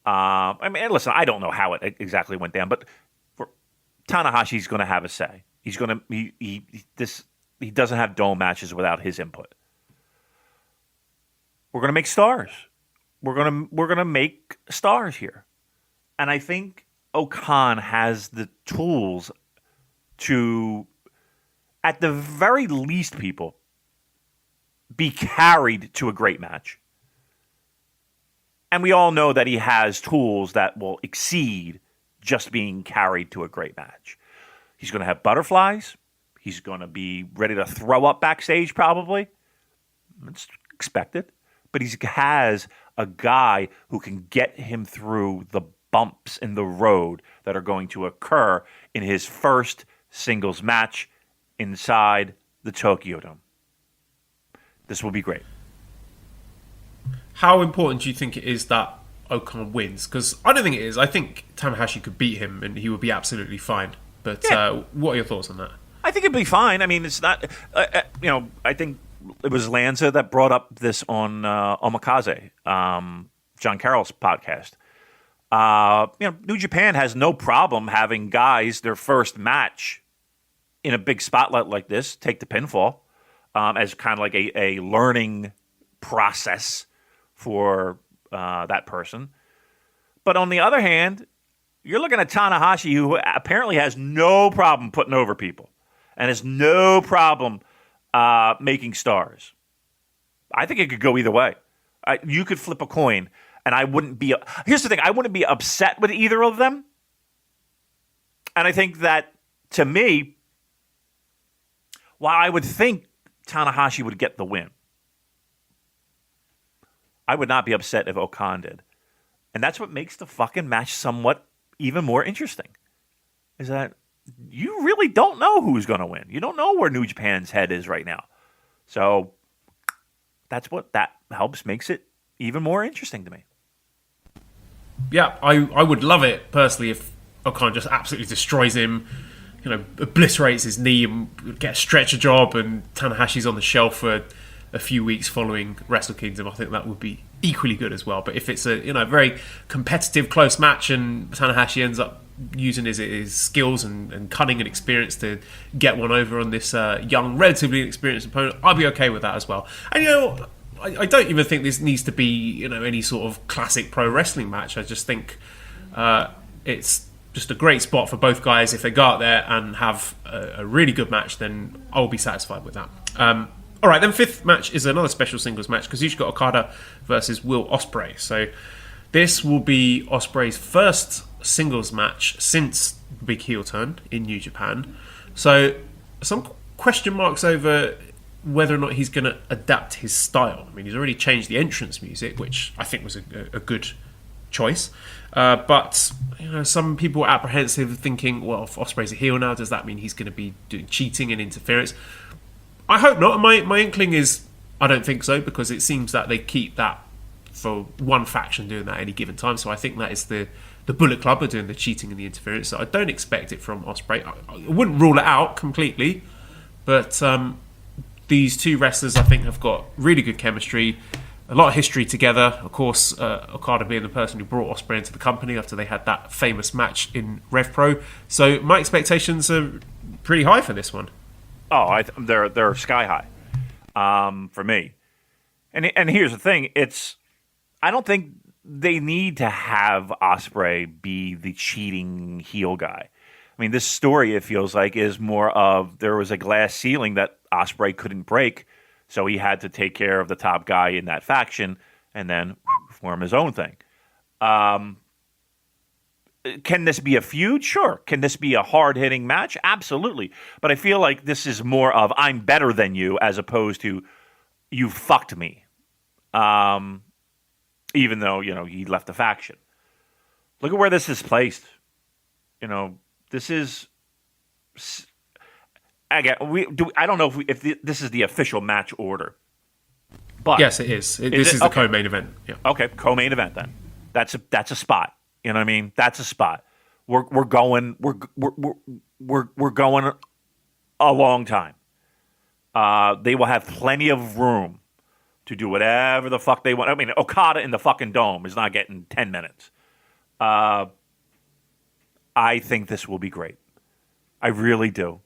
Speaker 4: Listen, I don't know how it exactly went down, but Tanahashi's going to have a say. He doesn't have Dome matches without his input. We're going to make stars. We're going to make stars here. And I think O-Khan has the tools to, at the very least, people, be carried to a great match. And we all know that he has tools that will exceed just being carried to a great match. He's going to have butterflies. He's going to be ready to throw up backstage, probably. It's expected. But he has a guy who can get him through the bumps in the road that are going to occur in his first singles match inside the Tokyo Dome. This will be great.
Speaker 3: How important do you think it is that O-Khan wins? Because I don't think it is. I think Tanahashi could beat him and he would be absolutely fine. But what are your thoughts on that? I
Speaker 4: think it'd be fine. I mean, it's not, I think it was Lanza that brought up this on Omakase, John Carroll's podcast. New Japan has no problem having guys, their first match in a big spotlight like this, take the pinfall as kind of like a learning process for that person. But on the other hand, you're looking at Tanahashi, who apparently has no problem putting over people and has no problem making stars. I think it could go either way. You could flip a coin, and I wouldn't be... Here's the thing. I wouldn't be upset with either of them. And I think that, to me, while I would think Tanahashi would get the win, I would not be upset if O-Khan did. And that's what makes the fucking match somewhat even more interesting, is that you really don't know who's going to win. You don't know where New Japan's head is right now. So that's what that makes it even more interesting to me.
Speaker 3: Yeah, I would love it personally if O-Khan just absolutely destroys him, obliterates his knee and get a stretcher job, and Tanahashi's on the shelf for a few weeks following Wrestle Kingdom, I think that would be equally good as well. But if it's a very competitive, close match and Tanahashi ends up using his skills and cunning and experience to get one over on this young, relatively inexperienced opponent, I'll be okay with that as well. And I don't even think this needs to be any sort of classic pro wrestling match. I just think it's just a great spot for both guys. If they go out there and have a really good match, then I'll be satisfied with that. All right, then fifth match is another special singles match. Kazuchika Okada versus Will Ospreay. So this will be Ospreay's first singles match since the big heel turn in New Japan. So some question marks over whether or not he's going to adapt his style. I mean, he's already changed the entrance music, which I think was a good choice. But some people are apprehensive, thinking, well, if Ospreay's a heel now, does that mean he's going to be doing cheating and interference? I hope not. My inkling is I don't think so, because it seems that they keep that for one faction doing that at any given time. So I think that is the Bullet Club are doing the cheating and the interference. So I don't expect it from Ospreay. I wouldn't rule it out completely, but these two wrestlers I think have got really good chemistry, a lot of history together. Of course, Okada being the person who brought Ospreay into the company after they had that famous match in Rev Pro. So my expectations are pretty high for this one.
Speaker 4: Oh, they're sky high for me. And here's the thing: I don't think they need to have Ospreay be the cheating heel guy. I mean, this story, it feels like, is more of there was a glass ceiling that Ospreay couldn't break, so he had to take care of the top guy in that faction and then form his own thing. Can this be a feud? Sure. Can this be a hard-hitting match? Absolutely. But I feel like this is more of I'm better than you as opposed to you fucked me. Even though, he left the faction. Look at where this is placed. This is... Again, I don't know if this is the official match order. But
Speaker 3: yes, it is. This is the co-main event. Yeah.
Speaker 4: Okay, co-main event then. That's a spot. You know what I mean? That's a spot. We're going a long time. They will have plenty of room to do whatever the fuck they want. I mean, Okada in the fucking dome is not getting 10 minutes. I think this will be great. I really do.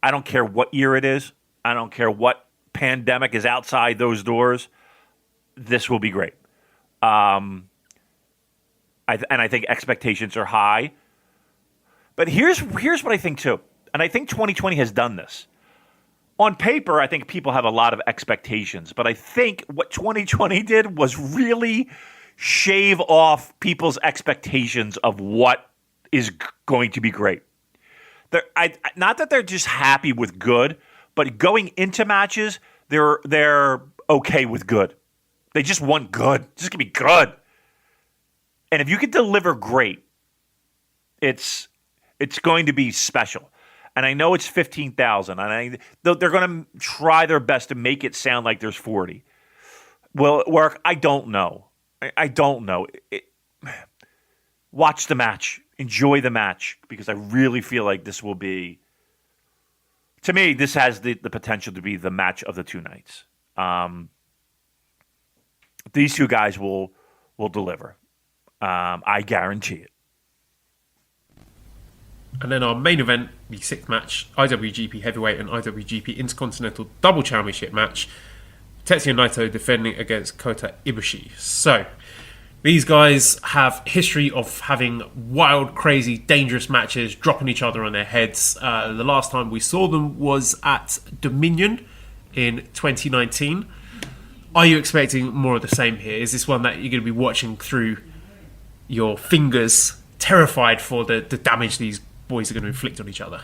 Speaker 4: I don't care what year it is. I don't care what pandemic is outside those doors. This will be great. I think expectations are high. But here's what I think too. And I think 2020 has done this. On paper, I think people have a lot of expectations. But I think what 2020 did was really shave off people's expectations of what is going to be great. Not that they're just happy with good, but going into matches, they're okay with good. They just want good. Just give me good. And if you can deliver great, it's going to be special. And I know it's 15,000, and they're going to try their best to make it sound like there's 40. Will it work? I don't know. I don't know. Watch the match. Enjoy the match, because I really feel like this will be, to me, this has the potential to be the match of the two nights. These two guys will deliver. I guarantee it.
Speaker 3: And then our main event, the sixth match, IWGP Heavyweight and IWGP Intercontinental Double Championship match. Tetsuya Naito defending against Kota Ibushi. So, these guys have history of having wild, crazy, dangerous matches, dropping each other on their heads. The last time we saw them was at Dominion in 2019. Are you expecting more of the same here? Is this one that you're going to be watching through your fingers, terrified for the damage these boys are going to inflict on each other?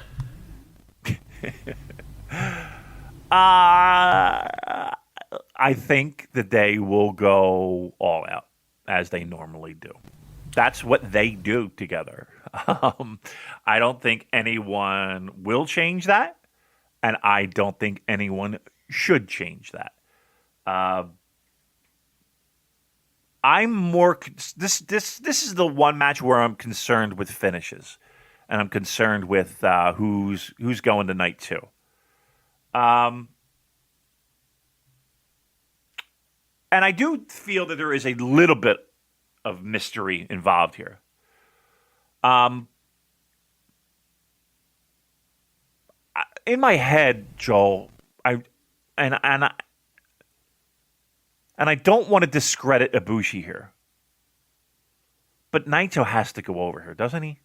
Speaker 4: I think that they will go all out, as they normally do. That's what they do together. I don't think anyone will change that, and I don't think anyone should change that. I'm more this is the one match where I'm concerned with finishes, and I'm concerned with who's going to night two. And I do feel that there is a little bit of mystery involved here. In my head, Joel, I don't want to discredit Ibushi here, but Naito has to go over here, doesn't he?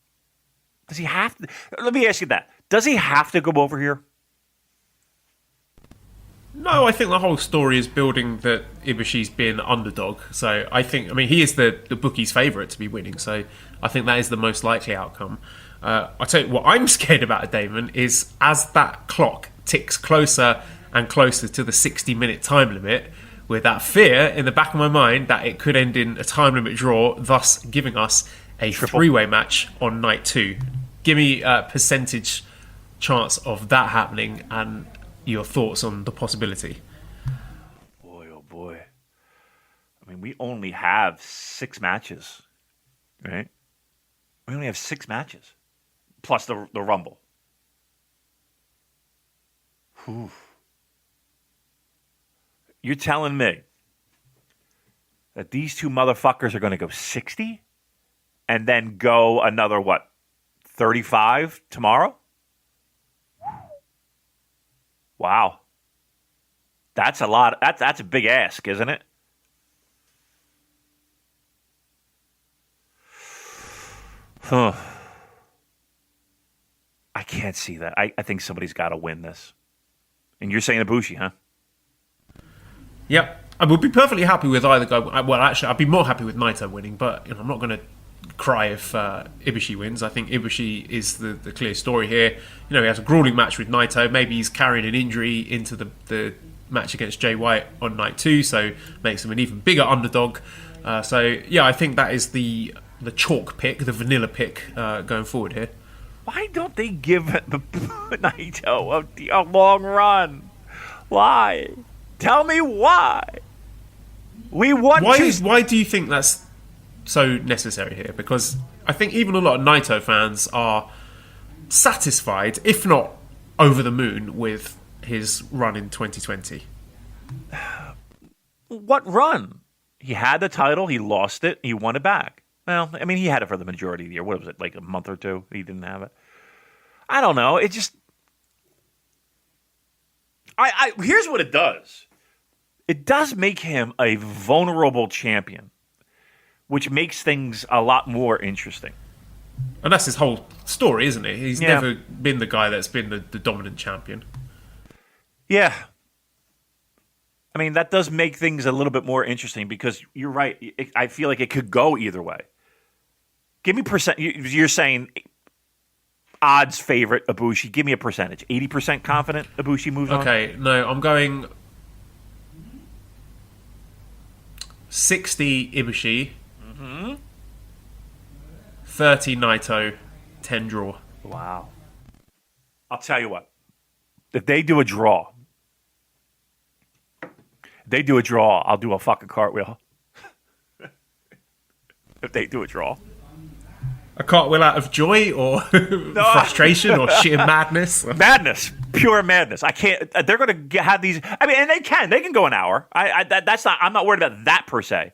Speaker 4: Does he have to? Let me ask you that. Does he have to go over here?
Speaker 3: No, I think the whole story is building that Ibushi's been underdog. So I mean, he is the bookie's favourite to be winning. So I think that is the most likely outcome. I'll tell you what I'm scared about, Damon, is as that clock ticks closer and closer to the 60-minute time limit, with that fear in the back of my mind that it could end in a time limit draw, thus giving us a three-way match on night 2. Give me a percentage chance of that happening and your thoughts on the possibility.
Speaker 4: Boy, oh boy. I mean, we only have 6 matches, right? We only have 6 matches, plus the Rumble. Whew. You're telling me that these two motherfuckers are going to go 60 and then go another, 35 tomorrow? Wow. That's a lot. That's a big ask, isn't it? Huh. I can't see that. I think somebody's got to win this. And you're saying Ibushi, huh?
Speaker 3: Yep. I would be perfectly happy with either guy. Well, actually, I'd be more happy with Naito winning, but I'm not going to cry if Ibushi wins. I think Ibushi is the clear story here. He has a grueling match with Naito. Maybe he's carrying an injury into the match against Jay White on night 2, so makes him an even bigger underdog. I think that is the chalk pick, the vanilla pick going forward here.
Speaker 4: Why don't they give Naito a long run? Why? Tell me why.
Speaker 3: Why do you think that's so necessary here? Because I think even a lot of Naito fans are satisfied, if not over the moon, with his run in 2020.
Speaker 4: What run? He had the title, he lost it, he won it back. Well, I mean, he had it for the majority of the year. What was it, like a month or two? He didn't have it. I don't know. It just... Here's what it does. It does make him a vulnerable champion, which makes things a lot more interesting.
Speaker 3: And that's his whole story, isn't it? He's never been the guy that's been the dominant champion.
Speaker 4: Yeah. I mean, that does make things a little bit more interesting because you're right. I feel like it could go either way. Give me percent. You're saying odds favorite Ibushi. Give me a percentage. 80% confident Ibushi moves on?
Speaker 3: Okay, no, I'm going 60 Ibushi, 30 Naito, 10 draw.
Speaker 4: Wow. I'll tell you what. If they do a draw, I'll do a fucking cartwheel. If they do a draw.
Speaker 3: A cartwheel out of joy or frustration or sheer madness?
Speaker 4: Madness. Pure madness. I can't. They're going to have these. I mean, and they can go an hour. That's not. I'm not worried about that per se.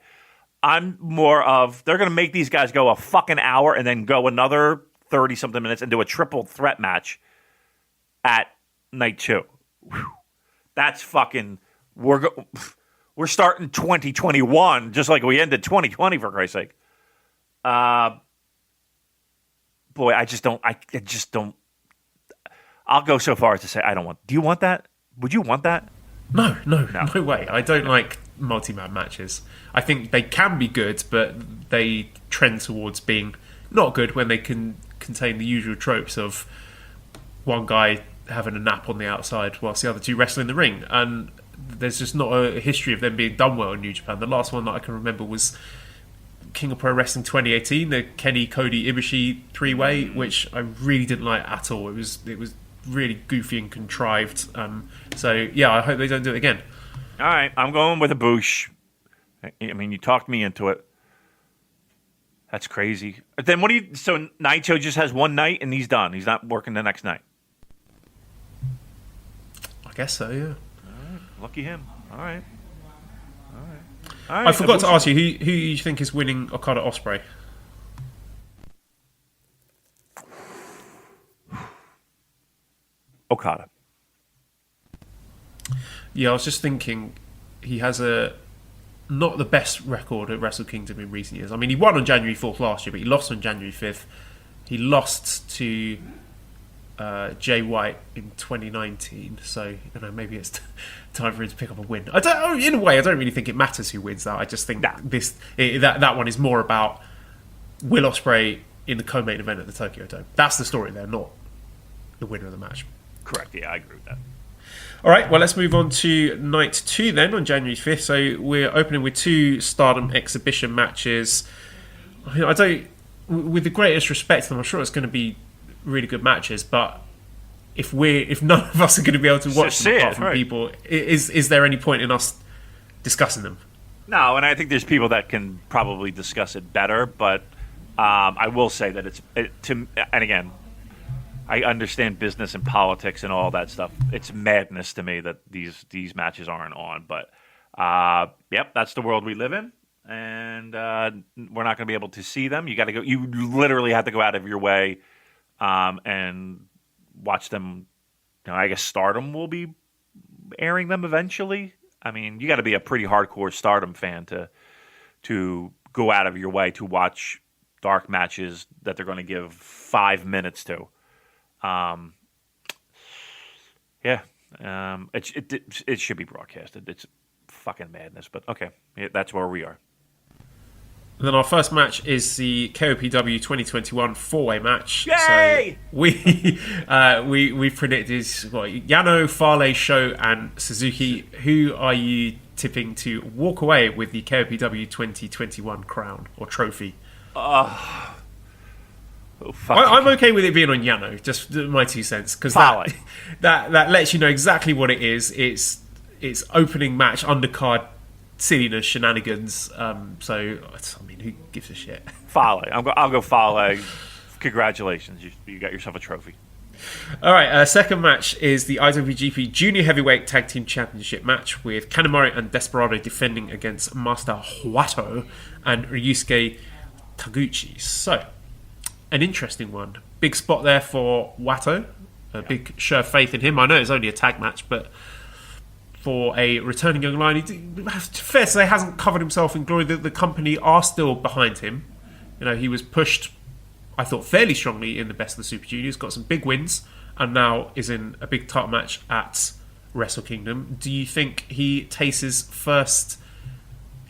Speaker 4: I'm more of they're going to make these guys go a fucking hour and then go another 30-something minutes and do a triple threat match at night 2. Whew. That's fucking. We're starting 2021 just like we ended 2020 for Christ's sake. Boy, I just don't. I'll go so far as to say I don't want. Do you want that? Would you want that?
Speaker 3: No way. I don't like multi-man matches. I think they can be good, but they trend towards being not good when they can contain the usual tropes of one guy having a nap on the outside whilst the other two wrestle in the ring. And there's just not a history of them being done well in New Japan. The last one that I can remember was King of Pro Wrestling 2018, the Kenny, Cody, Ibushi 3-way, which I really didn't like at all. It was really goofy and contrived. I hope they don't do it again.
Speaker 4: All right, I'm going with a Ibushi. I mean, you talked me into it. That's crazy. Then what do you... So Naito just has one night and he's done. He's not working the next night.
Speaker 3: I guess so, yeah.
Speaker 4: All right, lucky him. All right. right,
Speaker 3: I forgot to ask you who you think is winning Okada Ospreay.
Speaker 4: Okada.
Speaker 3: Yeah, I was just thinking he has not the best record at Wrestle Kingdom in recent years. I mean, he won on January 4th last year, but he lost on January 5th. He lost to Jay White in 2019, so maybe it's time for him to pick up a win. In a way, I don't really think it matters who wins that. I just think that one is more about Will Ospreay in the co-main event at the Tokyo Dome. That's the story there, not the winner of the match.
Speaker 4: Correct. Yeah, I agree with that.
Speaker 3: All right, well, let's move on to night 2 then on January 5th. So we're opening with 2 Stardom exhibition matches. I don't, with the greatest respect to them, I'm sure it's going to be really good matches, but if none of us are going to be able to watch them apart from people, is there any point in us discussing them?
Speaker 4: No, and I think there's people that can probably discuss it better, but I will say that and again, I understand business and politics and all that stuff. It's madness to me that these matches aren't on, but yep, that's the world we live in, and we're not going to be able to see them. You got to go. You literally have to go out of your way and watch them. I guess Stardom will be airing them eventually. I mean, you got to be a pretty hardcore Stardom fan to go out of your way to watch dark matches that they're going to give 5 minutes to. It should be broadcasted. It's fucking madness, but okay, that's where we are.
Speaker 3: And then our first match is the KOPW 2021 4-way match.
Speaker 4: Yay!
Speaker 3: So we predicted Yano, Fale, Sho, and Suzuki. Who are you tipping to walk away with the KOPW 2021 crown or trophy? I'm okay with it being on Yano, just my 2 cents, because that lets you know exactly what it is. It's opening match, undercard silliness, shenanigans. So I mean, who gives a shit?
Speaker 4: Fale. I'll go Fale. Congratulations, you got yourself a trophy.
Speaker 3: All right, second match is the IWGP Junior Heavyweight Tag Team Championship match with Kanemaru and Desperado defending against Master Huato and Ryusuke Taguchi. So, an interesting one. Big spot there for Wato. A big show of faith in him. I know it's only a tag match, but for a returning young lion, fair to say, hasn't covered himself in glory. The company are still behind him. He was pushed, I thought, fairly strongly in the Best of the Super Juniors, got some big wins, and now is in a big title match at Wrestle Kingdom. Do you think he tastes his first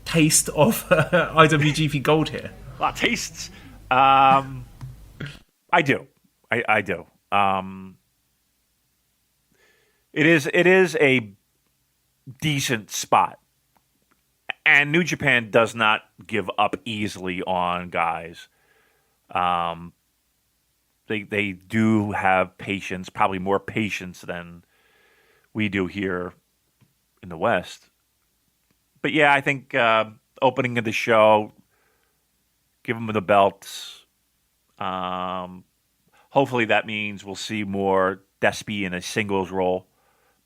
Speaker 3: taste of IWGP Gold here?
Speaker 4: A lot of tastes. I do. I do. It is a decent spot, and New Japan does not give up easily on guys. They do have patience, probably more patience than we do here in the West. But yeah, I think opening of the show, give them the belts. Hopefully that means we'll see more Despy in a singles role,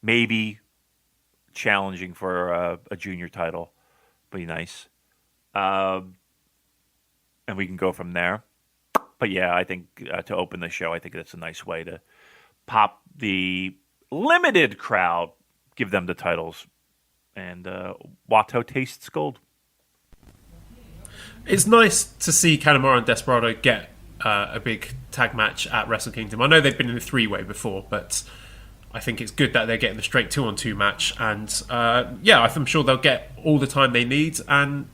Speaker 4: maybe challenging for a junior title. Be nice. And we can go from there. But yeah, I think to open the show, I think that's a nice way to pop the limited crowd, give them the titles, and Wato tastes gold.
Speaker 3: It's nice to see Kanemaru and Desperado get a big tag match at Wrestle Kingdom. I know they've been in a 3-way before, but I think it's good that they're getting the straight 2-on-2 match. And I'm sure they'll get all the time they need, and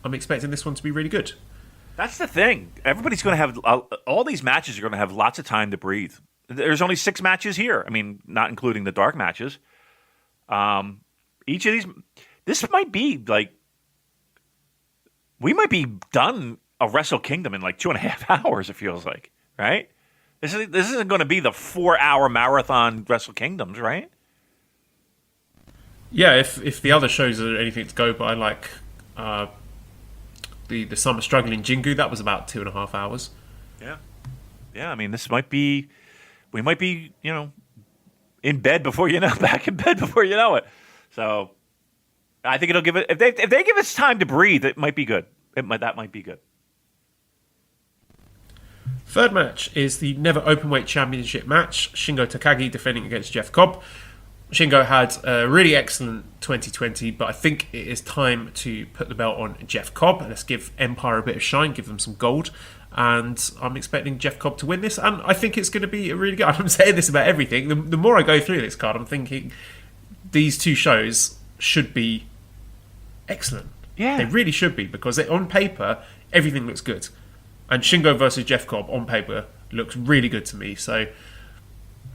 Speaker 3: I'm expecting this one to be really good.
Speaker 4: That's the thing. Everybody's going to have all these matches are going to have lots of time to breathe. There's only 6 matches here. I mean, not including the dark matches. Each of these, this might be like, we might be done a Wrestle Kingdom in like 2.5 hours. It feels like, right? This isn't going to be the 4-hour marathon Wrestle Kingdoms, right?
Speaker 3: Yeah, if the other shows are anything to go by, like the Summer Struggle in Jingu, that was about 2.5 hours. Yeah. I mean, we might be, in bed before you know, back in bed before you know it. So,
Speaker 4: I think it'll give it if they give us time to breathe, it might be good. That might be good.
Speaker 3: Third match is the Never Openweight Championship match. Shingo Takagi defending against Jeff Cobb. Shingo had a really excellent 2020, but I think it is time to put the belt on Jeff Cobb. Let's give Empire a bit of shine, give them some gold. And I'm expecting Jeff Cobb to win this, and I think it's going to be a really good. I'm saying this about everything. The more I go through this card, I'm thinking these two shows should be excellent.
Speaker 4: Yeah.
Speaker 3: They really should be, because on paper, everything looks good. And Shingo versus Jeff Cobb on paper looks really good to me. So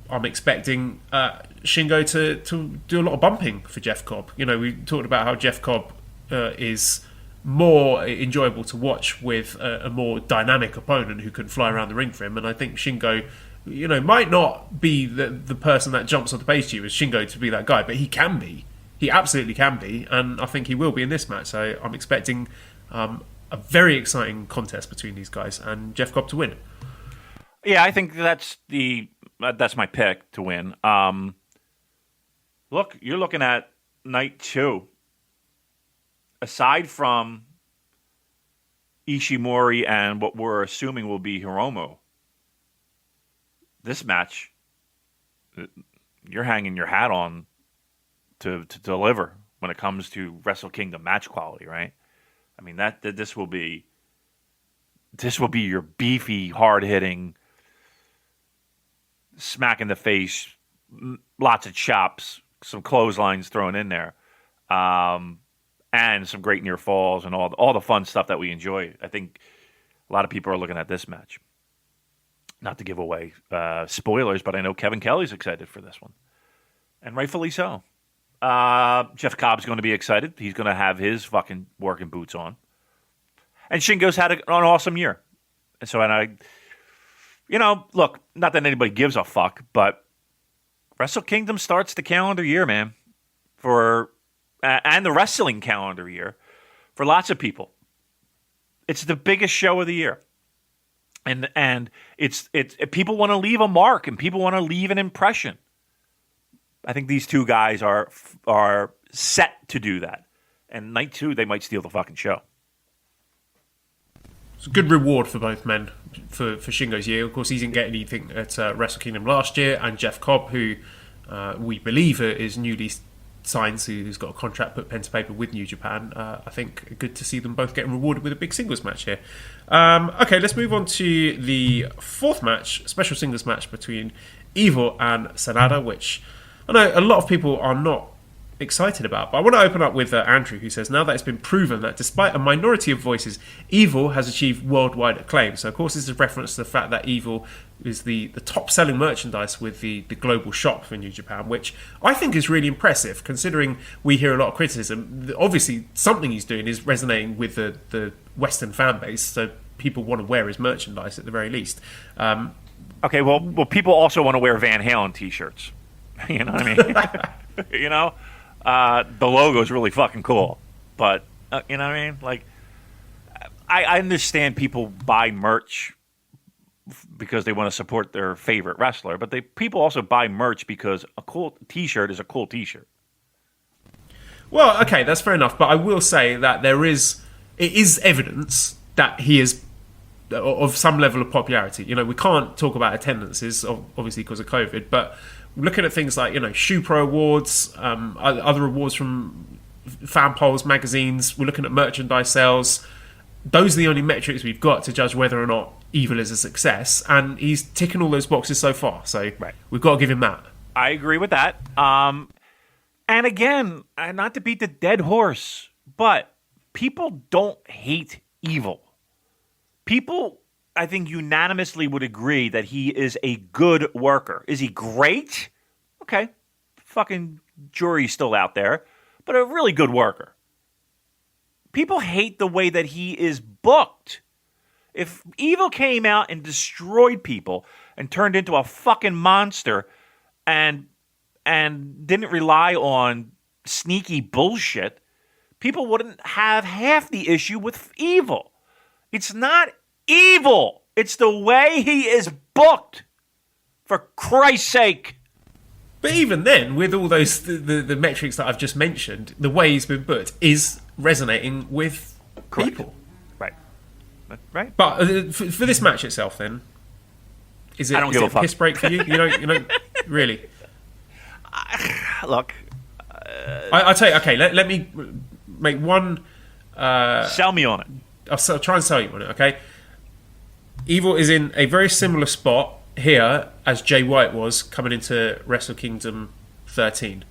Speaker 3: I'm expecting Shingo to do a lot of bumping for Jeff Cobb. You know, we talked about how Jeff Cobb is more enjoyable to watch with a more dynamic opponent who can fly around the ring for him. And I think Shingo, you know, might not be the person that jumps on the page to you as Shingo to be that guy, but he can be. He absolutely can be, and I think he will be in this match. So I'm expecting a very exciting contest between these guys and Jeff Cobb to win.
Speaker 4: Yeah, I think that's my pick to win. Look, you're looking at night 2. Aside from Ishimori and what we're assuming will be Hiromu, this match, you're hanging your hat on to deliver when it comes to Wrestle Kingdom match quality, right? I mean, this will be your beefy, hard-hitting, smack in the face, lots of chops, some clotheslines thrown in there. And some great near falls and all the fun stuff that we enjoy. I think a lot of people are looking at this match. Not to give away spoilers, but I know Keven Kelly's excited for this one. And rightfully so. Jeff Cobb's going to be excited. He's going to have his fucking working boots on. And Shingo's had an awesome year. Look, not that anybody gives a fuck, but Wrestle Kingdom starts the calendar year, man, and the wrestling calendar year for lots of people. It's the biggest show of the year. And it's people want to leave a mark and people want to leave an impression. I think these two guys are set to do that. And night 2, they might steal the fucking show.
Speaker 3: It's a good reward for both men for Shingo's year. Of course, he didn't get anything at Wrestle Kingdom last year, and Jeff Cobb, who we believe is newly signed, who's got a contract, put pen to paper with New Japan. I think good to see them both getting rewarded with a big singles match here. Okay, let's move on to the fourth match, special singles match between Evil and Sanada, which I know a lot of people are not excited about. But I want to open up with Andrew, who says, now that it's been proven that despite a minority of voices, Evil has achieved worldwide acclaim. So, of course, this is a reference to the fact that Evil is the top-selling merchandise with the global shop for New Japan, which I think is really impressive, considering we hear a lot of criticism. Obviously, something he's doing is resonating with the Western fan base, so people want to wear his merchandise at the very least.
Speaker 4: Okay, well, people also want to wear Van Halen T-shirts. You know what I mean? You know? The logo is really fucking cool. But, you know what I mean? Like, I understand people buy merch because they want to support their favorite wrestler, but people also buy merch because a cool T-shirt is a cool T-shirt.
Speaker 3: Well, okay, that's fair enough, but I will say that it is evidence that he is of some level of popularity. You know, we can't talk about attendances, obviously because of COVID, but looking at things like, you know, Shoe Pro Awards, other awards from fan polls, magazines, we're looking at merchandise sales. Those are the only metrics we've got to judge whether or not Evil is a success, and he's ticking all those boxes so far, so right. We've got to give him that. I
Speaker 4: agree with that. And again, not to beat the dead horse, but people don't hate Evil. People, I think, unanimously would agree that he is a good worker. Is he great? Okay. Fucking jury's still out there. But a really good worker. People hate the way that he is booked. If Evil came out and destroyed people and turned into a fucking monster and didn't rely on sneaky bullshit, people wouldn't have half the issue with Evil. It's not Evil. It's the way he is booked. For Christ's sake.
Speaker 3: But even then, with all those the metrics that I've just mentioned, the way he's been booked is resonating with people.
Speaker 4: Right. Right.
Speaker 3: But for this match itself, then, is it a piss break for you? You know, really.
Speaker 4: Look,
Speaker 3: I tell you. Okay, let me make one.
Speaker 4: Sell me on it.
Speaker 3: I'll try and sell you on it. Okay. Evil is in a very similar spot here as Jay White was coming into Wrestle Kingdom 13.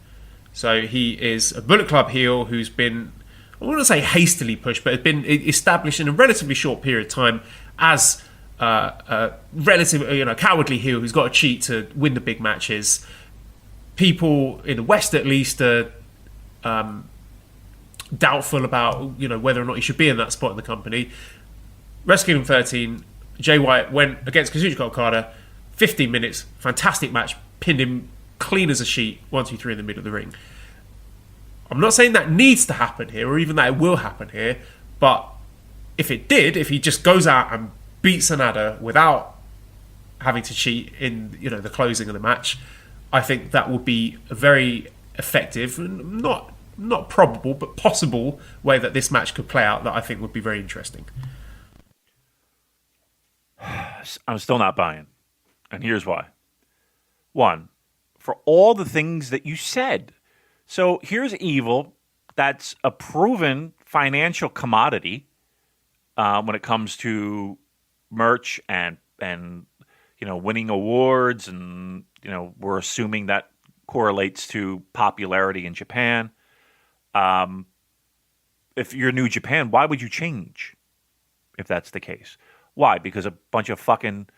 Speaker 3: So he is a Bullet Club heel who's been, I wouldn't say hastily pushed, but has been established in a relatively short period of time as a relatively cowardly heel who's got to cheat to win the big matches. People in the West, at least, are doubtful about whether or not he should be in that spot in the company. Wrestle Kingdom 13, Jay White went against Kazuchika Okada. 15 minutes, fantastic match, pinned him clean as a sheet, 1, 2, 3 in the middle of the ring. I'm not saying that needs to happen here, or even that it will happen here, but if it did, if he just goes out and beats Sanada without having to cheat in the closing of the match, I think that would be a very effective, and not probable, but possible way that this match could play out that I think would be very interesting.
Speaker 4: I'm still not buying. And here's why. One, for all the things that you said. So here's Evil. That's a proven financial commodity when it comes to merch and winning awards. And, we're assuming that correlates to popularity in Japan. If you're New Japan, why would you change if that's the case? Why? Because a bunch of fucking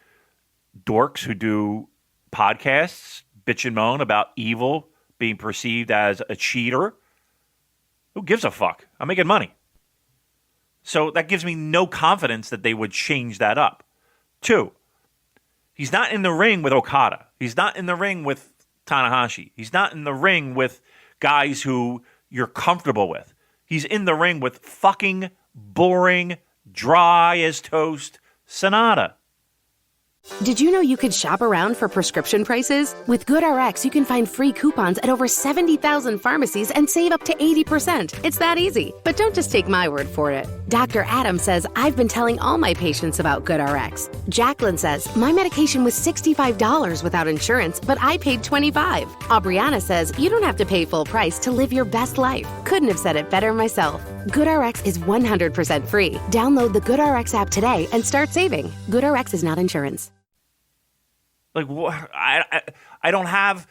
Speaker 4: dorks who do podcasts bitch and moan about Evil being perceived as a cheater. Who gives a fuck? I'm making money. So that gives me no confidence that they would change that up. 2, he's not in the ring with Okada. He's not in the ring with Tanahashi. He's not in the ring with guys who you're comfortable with. He's in the ring with fucking boring, dry as toast Sanada.
Speaker 1: Did you know you could shop around for prescription prices? With GoodRx, you can find free coupons at over 70,000 pharmacies and save up to 80%. It's that easy. But don't just take my word for it. Dr. Adam says, I've been telling all my patients about GoodRx. Jacqueline says, my medication was $65 without insurance, but I paid $25. Aubriana says, you don't have to pay full price to live your best life. Couldn't have said it better myself. GoodRx is 100% free. Download the GoodRx app today and start saving. GoodRx is not insurance.
Speaker 4: Like, I don't have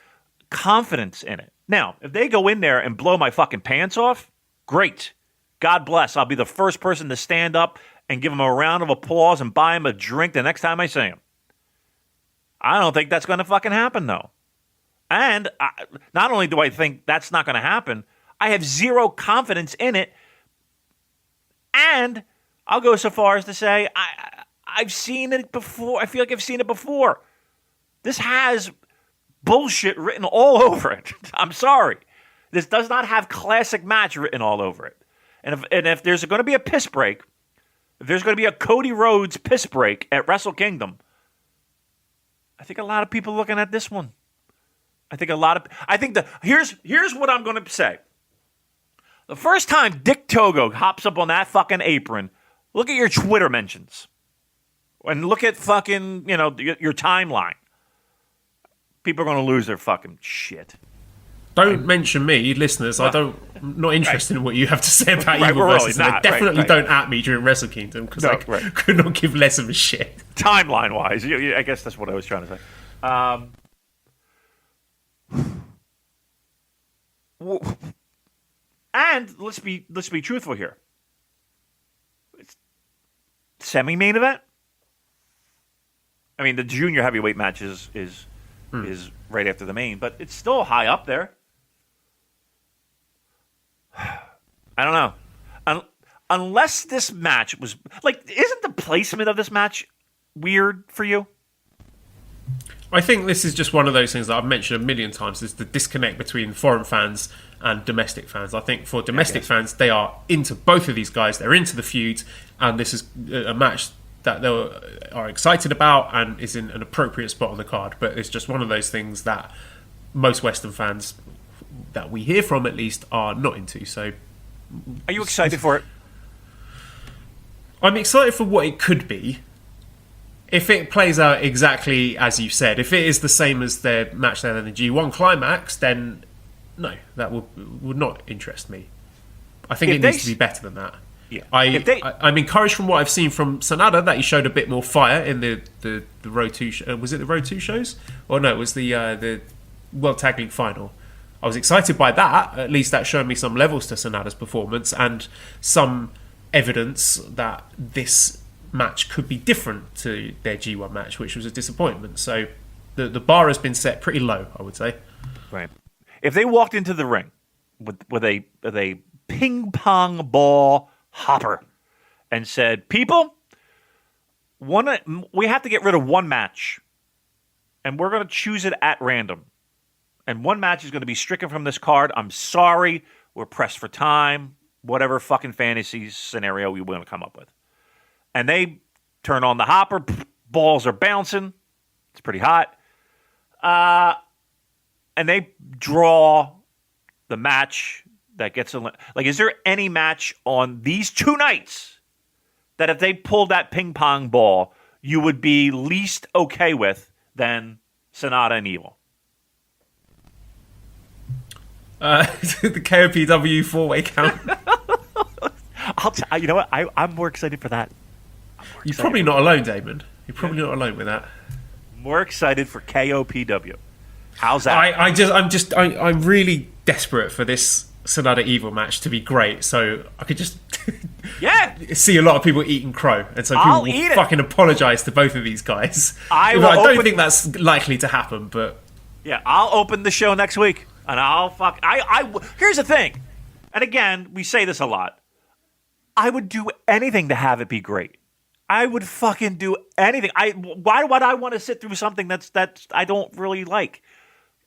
Speaker 4: confidence in it. Now, if they go in there and blow my fucking pants off, great. God bless. I'll be the first person to stand up and give them a round of applause and buy them a drink the next time I see them. I don't think that's going to fucking happen, though. And not only do I think that's not going to happen, I have zero confidence in it. And I'll go so far as to say I've seen it before. I feel like I've seen it before. This has bullshit written all over it. I'm sorry. This does not have classic match written all over it. And if there's going to be a piss break, if there's going to be a Cody Rhodes piss break at Wrestle Kingdom, I think a lot of people are looking at this one. Here's what I'm going to say. The first time Dick Togo hops up on that fucking apron, look at your Twitter mentions. And look at fucking, your timeline. People are going to lose their fucking shit.
Speaker 3: Don't mention me, listeners. I'm not interested in what you have to say about Evil versus.
Speaker 4: Really not,
Speaker 3: definitely don't at me during Wrestle Kingdom because I could not give less of a shit.
Speaker 4: Timeline wise, I guess that's what I was trying to say. And let's be truthful here. It's semi-main event. I mean, the junior heavyweight match is right after the main, but it's still high up there. I don't know. Unless this match was isn't the placement of this match weird for you?
Speaker 3: I think this is just one of those things that I've mentioned a million times, is the disconnect between foreign fans and domestic fans. I think for domestic fans, they are into both of these guys. They're into the feud, and this is a match that they are excited about and is in an appropriate spot on the card. But it's just one of those things that most Western fans that we hear from, at least, are not into. So,
Speaker 4: are you excited for it?
Speaker 3: I'm excited for what it could be. If it plays out exactly as you said, if it is the same as their match there in the G1 Climax, then no, that would not interest me. I think it needs to be better than that.
Speaker 4: Yeah.
Speaker 3: I'm encouraged from what I've seen from Sanada that he showed a bit more fire in the Road 2 was it the Road 2 shows? Or no, it was the World Tag League final. I was excited by that. At least that showed me some levels to Sanada's performance and some evidence that this match could be different to their G1 match, which was a disappointment. So the bar has been set pretty low, I would say.
Speaker 4: Right. If they walked into the ring with a ping pong ball hopper and said, "People, we have to get rid of one match, and we're going to choose it at random. And one match is going to be stricken from this card. I'm sorry, we're pressed for time. Whatever fucking fantasy scenario we want to come up with." And they turn on the hopper. Balls are bouncing. It's pretty hot. And they draw the match that gets like. Is there any match on these two nights that if they pulled that ping pong ball, you would be least okay with than Sonata and Evil?
Speaker 3: The KOPW 4-way count.
Speaker 4: You know what? I'm more excited for that.
Speaker 3: You're probably not alone, Damon. You're probably not alone with that.
Speaker 4: More excited for KOPW. How's that?
Speaker 3: I'm really desperate for this Sonata Evil match to be great, so I could just see a lot of people eating crow, and so people will fucking apologise to both of these guys. I don't think that's likely to happen, but
Speaker 4: yeah, I'll open the show next week, and I'll fuck. Here's the thing, and again, we say this a lot. I would do anything to have it be great. I would fucking do anything. Why would I want to sit through something that's I don't really like?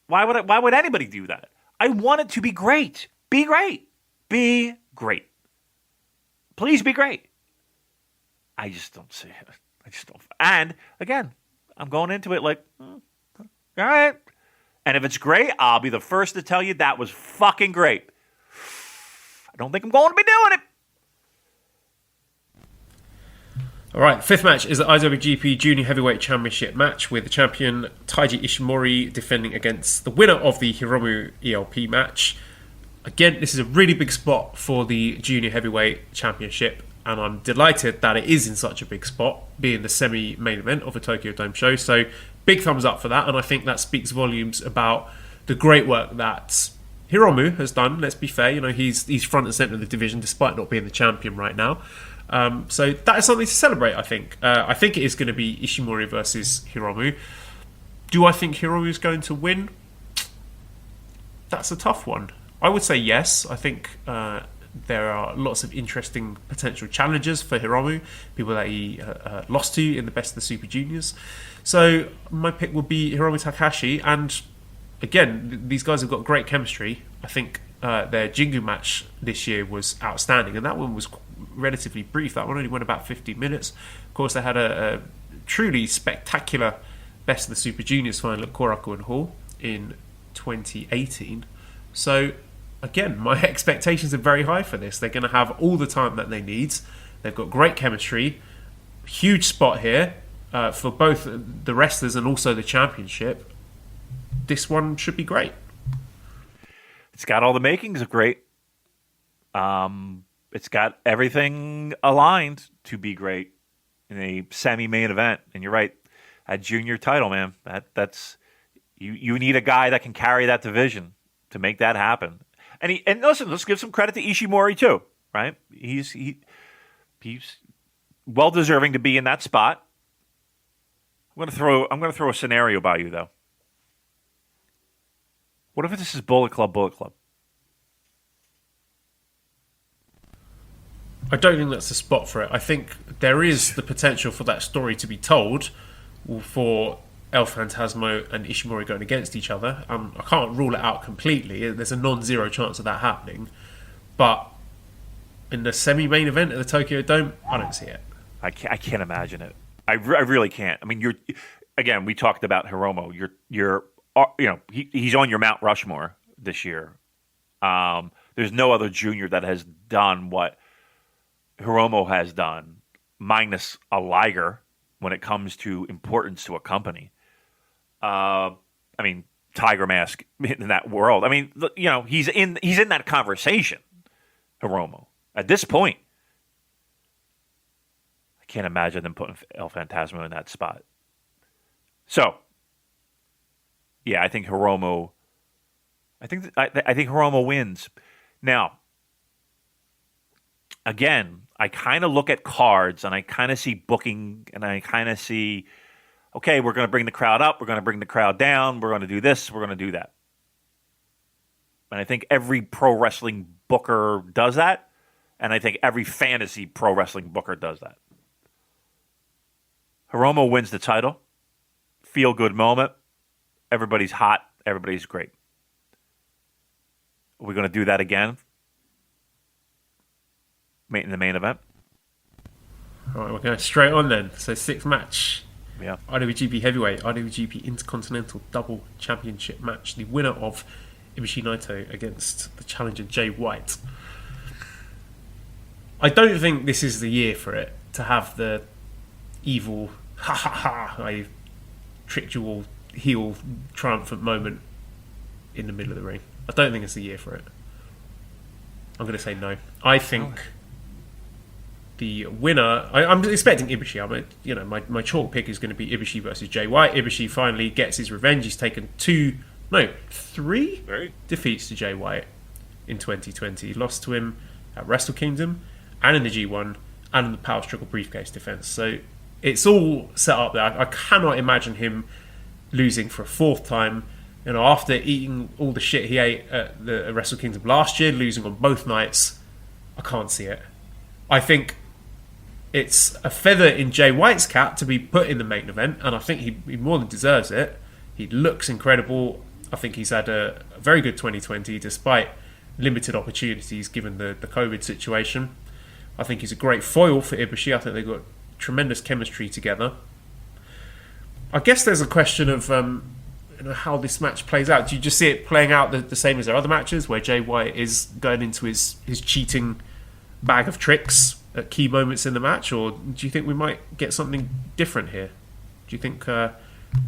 Speaker 4: Why would anybody do that? I want it to be great. Be great. Be great. Please be great. I just don't see it. I just don't. And again, I'm going into it like, all right. And if it's great, I'll be the first to tell you that was fucking great. I don't think I'm going to be doing it.
Speaker 3: All right, fifth match is the IWGP Junior Heavyweight Championship match with the champion Taiji Ishimori defending against the winner of the Hiromu ELP match. Again, this is a really big spot for the Junior Heavyweight Championship, and I'm delighted that it is in such a big spot, being the semi-main event of a Tokyo Dome show. So big thumbs up for that, and I think that speaks volumes about the great work that Hiromu has done. Let's be fair, he's front and centre of the division despite not being the champion right now. So that is something to celebrate, I think. I think it is going to be Ishimori versus Hiromu. Do I think Hiromu is going to win? That's a tough one. I would say yes. I think there are lots of interesting potential challengers for Hiromu, people that he lost to in the Best of the Super Juniors. So my pick would be Hiromu Takahashi. And again, these guys have got great chemistry. I think their Jingu match this year was outstanding, and that one was relatively brief. That one only went about 15 minutes. Of course, they had a truly spectacular Best of the Super Juniors final at Korakuen Hall in 2018. So again, my expectations are very high for this. They're going to have all the time that they need. They've got great chemistry. Huge spot here for both the wrestlers and also the championship. This one should be great.
Speaker 4: It's got all the makings of great. It's got everything aligned to be great in a semi-main event. And you're right, a junior title, man. That's you need a guy that can carry that division to make that happen. And listen, let's give some credit to Ishimori too, right? He's well deserving to be in that spot. I'm gonna throw a scenario by you though. What if this is Bullet Club?
Speaker 3: I don't think that's the spot for it. I think there is the potential for that story to be told for El Phantasmo and Ishimori going against each other. I can't rule it out completely. There's a non-zero chance of that happening. But in the semi-main event at the Tokyo Dome, I don't see it.
Speaker 4: I can't imagine it. I really can't. I mean, we talked about Hiromu. You're he's on your Mount Rushmore this year. There's no other junior that has done what Hiromu has done, minus a Liger, when it comes to importance to a company. Tiger Mask in that world. He's in that conversation, Hiromu. At this point, I can't imagine them putting El Phantasmo in that spot. So, yeah, I think Hiromu. I think Hiromu wins. Now, again, I kind of look at cards and I kind of see booking and I kind of see, okay, we're going to bring the crowd up, we're going to bring the crowd down, we're going to do this, we're going to do that. And I think every pro wrestling booker does that, and I think every fantasy pro wrestling booker does that. Hiromu wins the title. Feel good moment. Everybody's hot. Everybody's great. Are we going to do that again in the main event?
Speaker 3: All right, we're going straight on then. So, sixth match.
Speaker 4: Yeah.
Speaker 3: IWGP Heavyweight, IWGP Intercontinental Double Championship match. The winner of Ibushi Naito against the challenger Jay White. I don't think this is the year for it to have the evil, ha ha ha, I tricked you all, heel triumphant moment in the middle of the ring. I don't think it's the year for it. I'm going to say no. I think the winner. I'm expecting Ibushi. My chalk pick is going to be Ibushi versus Jay White. Ibushi finally gets his revenge. He's taken three defeats to Jay White in 2020. He lost to him at Wrestle Kingdom, and in the G1, and in the Power Struggle briefcase defense. So it's all set up there. I cannot imagine him losing for a fourth time. After eating all the shit he ate at the Wrestle Kingdom last year, losing on both nights, I can't see it. I think it's a feather in Jay White's cap to be put in the main event, and I think he more than deserves it. He looks incredible. I think he's had a very good 2020 despite limited opportunities given the COVID situation. I think he's a great foil for Ibushi. I think they've got tremendous chemistry together. I guess there's a question of how this match plays out. Do you just see it playing out the same as their other matches, where Jay White is going into his cheating bag of tricks at key moments in the match, or do you think we might get something different here? Do you think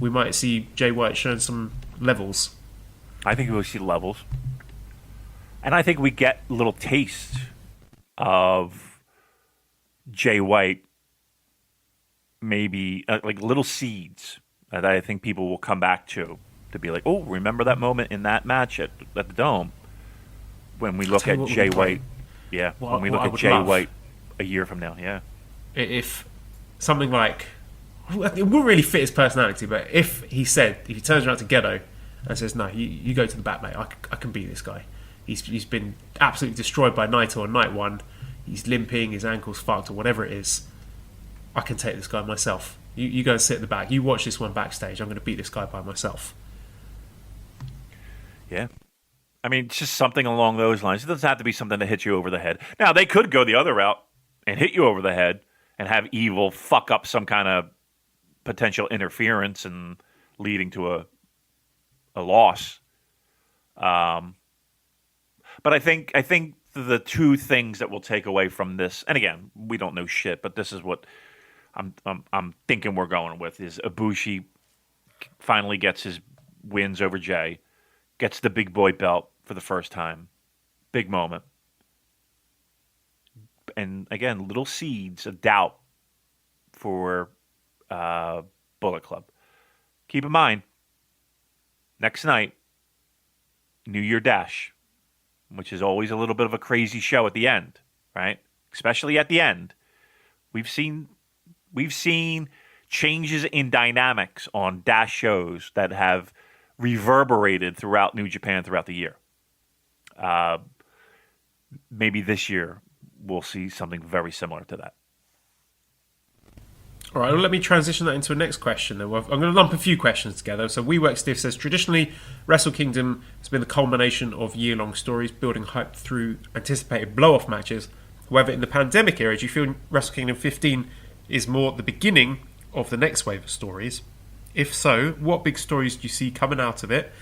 Speaker 3: we might see Jay White showing some levels?
Speaker 4: I think we'll see levels. And I think we get a little taste of Jay White, maybe like little seeds that I think people will come back to be like, oh, remember that moment in that match at the Dome when we look at Jay White. Yeah, when we look at Jay White a year from now. Yeah, if something like, it wouldn't really fit his personality, but if he turns around to Gedo and says, no, you go to the back, mate, I can beat this guy. He's been absolutely destroyed by Naito on night one. He's limping, his ankle's fucked, or whatever it is. I can take this guy myself. You go and sit in the back. You watch this one backstage. I'm going to beat this guy by myself. Yeah. I mean, it's just something along those lines. It doesn't have to be something that hits you over the head. Now, they could go the other route and hit you over the head and have Evil fuck up some kind of potential interference and leading to a loss. But I think the two things that we'll take away from this, and again, we don't know shit, but this is what I'm thinking we're going with, is Ibushi finally gets his wins over Jay, gets the big boy belt for the first time. Big moment. And again, little seeds of doubt for Bullet Club. Keep in mind, next night, New Year Dash, which is always a little bit of a crazy show at the end, right? Especially at the end. We've seen changes in dynamics on Dash shows that have reverberated throughout New Japan throughout the year. Maybe this year we'll see something very similar to that.
Speaker 3: All right, well, let me transition that into a next question. I'm going to lump a few questions together. So WeWork Stiff says, traditionally, Wrestle Kingdom has been the culmination of year-long stories, building hype through anticipated blow-off matches. However, in the pandemic era, do you feel Wrestle Kingdom 15 is more the beginning of the next wave of stories? If so, what big stories do you see coming out of it?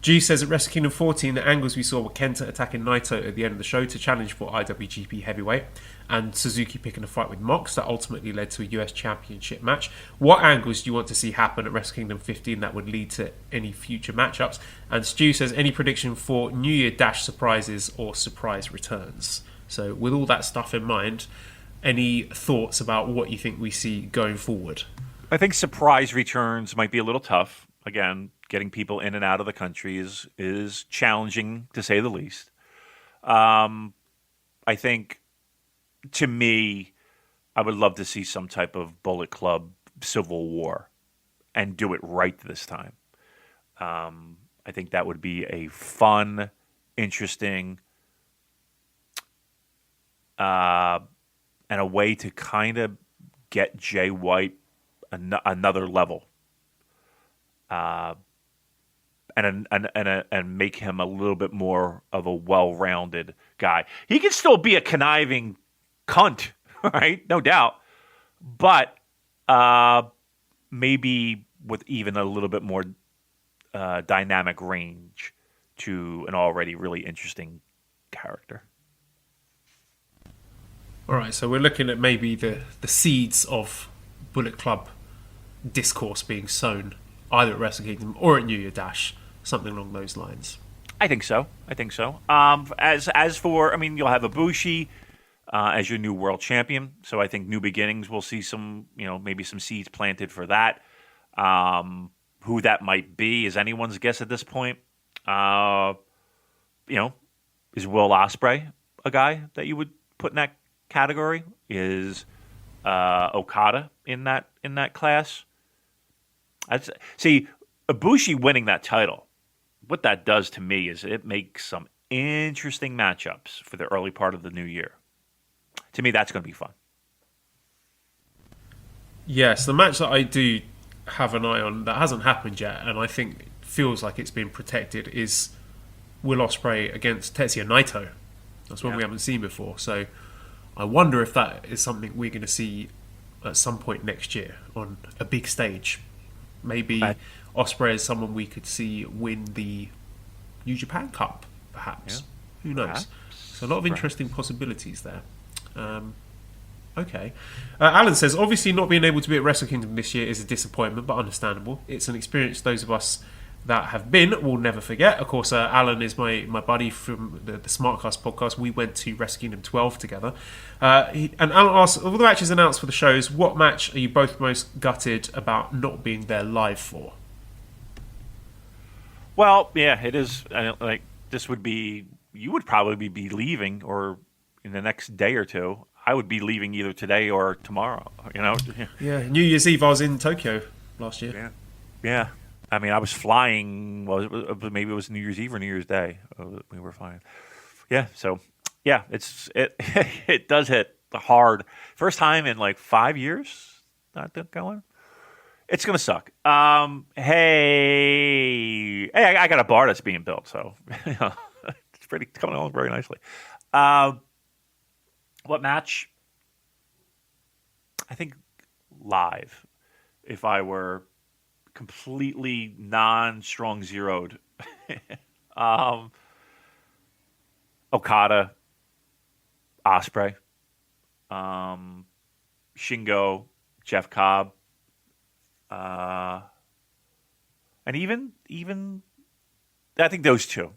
Speaker 3: G says at Wrestle Kingdom 14, the angles we saw were Kenta attacking Naito at the end of the show to challenge for IWGP Heavyweight, and Suzuki picking a fight with Mox that ultimately led to a US Championship match. What angles do you want to see happen at Wrestle Kingdom 15 that would lead to any future matchups? And Stu says, any prediction for New Year Dash surprises or surprise returns? So with all that stuff in mind, any thoughts about what you think we see going forward?
Speaker 4: I think surprise returns might be a little tough. Again, getting people in and out of the country is challenging, to say the least. I think, to me, I would love to see some type of Bullet Club Civil War and do it right this time. I think that would be a fun, interesting, and a way to kind of get Jay White another level. And make him a little bit more of a well-rounded guy. He can still be a conniving cunt, right? No doubt. But maybe with even a little bit more dynamic range to an already really interesting character.
Speaker 3: All right, so we're looking at maybe the seeds of Bullet Club discourse being sown either at Wrestle Kingdom or at New Year Dash, something along those lines.
Speaker 4: I think so. As for, I mean, you'll have Ibushi as your new world champion. So I think New Beginnings will see some, maybe some seeds planted for that. Who that might be is anyone's guess at this point. Is Will Ospreay a guy that you would put in that category? Is Okada in that class? See, Ibushi winning that title, what that does to me is it makes some interesting matchups for the early part of the new year. To me, that's going to be fun.
Speaker 3: Yes, the match that I do have an eye on that hasn't happened yet, and I think feels like it's been protected, is Will Ospreay against Tetsuya Naito. That's one we haven't seen before. So I wonder if that is something we're going to see at some point next year on a big stage. Maybe Ospreay is someone we could see win the New Japan Cup, perhaps. Yeah. Who knows? Perhaps. So a lot of interesting possibilities there. Okay. Alan says, obviously not being able to be at Wrestle Kingdom this year is a disappointment, but understandable. It's an experience those of us that have been will never forget. Of course, Alan is my buddy from the Smartcast podcast. We went to Wrestle Kingdom 12 together. And Alan asks, of all the matches announced for the shows, what match are you both most gutted about not being there live for?
Speaker 4: Well, yeah, it is. This would be, you would probably be leaving or in the next day or two. I would be leaving either today or tomorrow,
Speaker 3: Yeah, New Year's Eve I was in Tokyo last year.
Speaker 4: Yeah. I mean, I was flying. Well, maybe it was New Year's Eve or New Year's Day. We were flying. Yeah. So, yeah, it does hit hard. First time in like 5 years. Not going. It's gonna suck. Hey, I got a bar that's being built, so it's coming along very nicely. What match? I think live. If I were completely non-strong zeroed. Okada, Ospreay, Shingo, Jeff Cobb, and even I think those two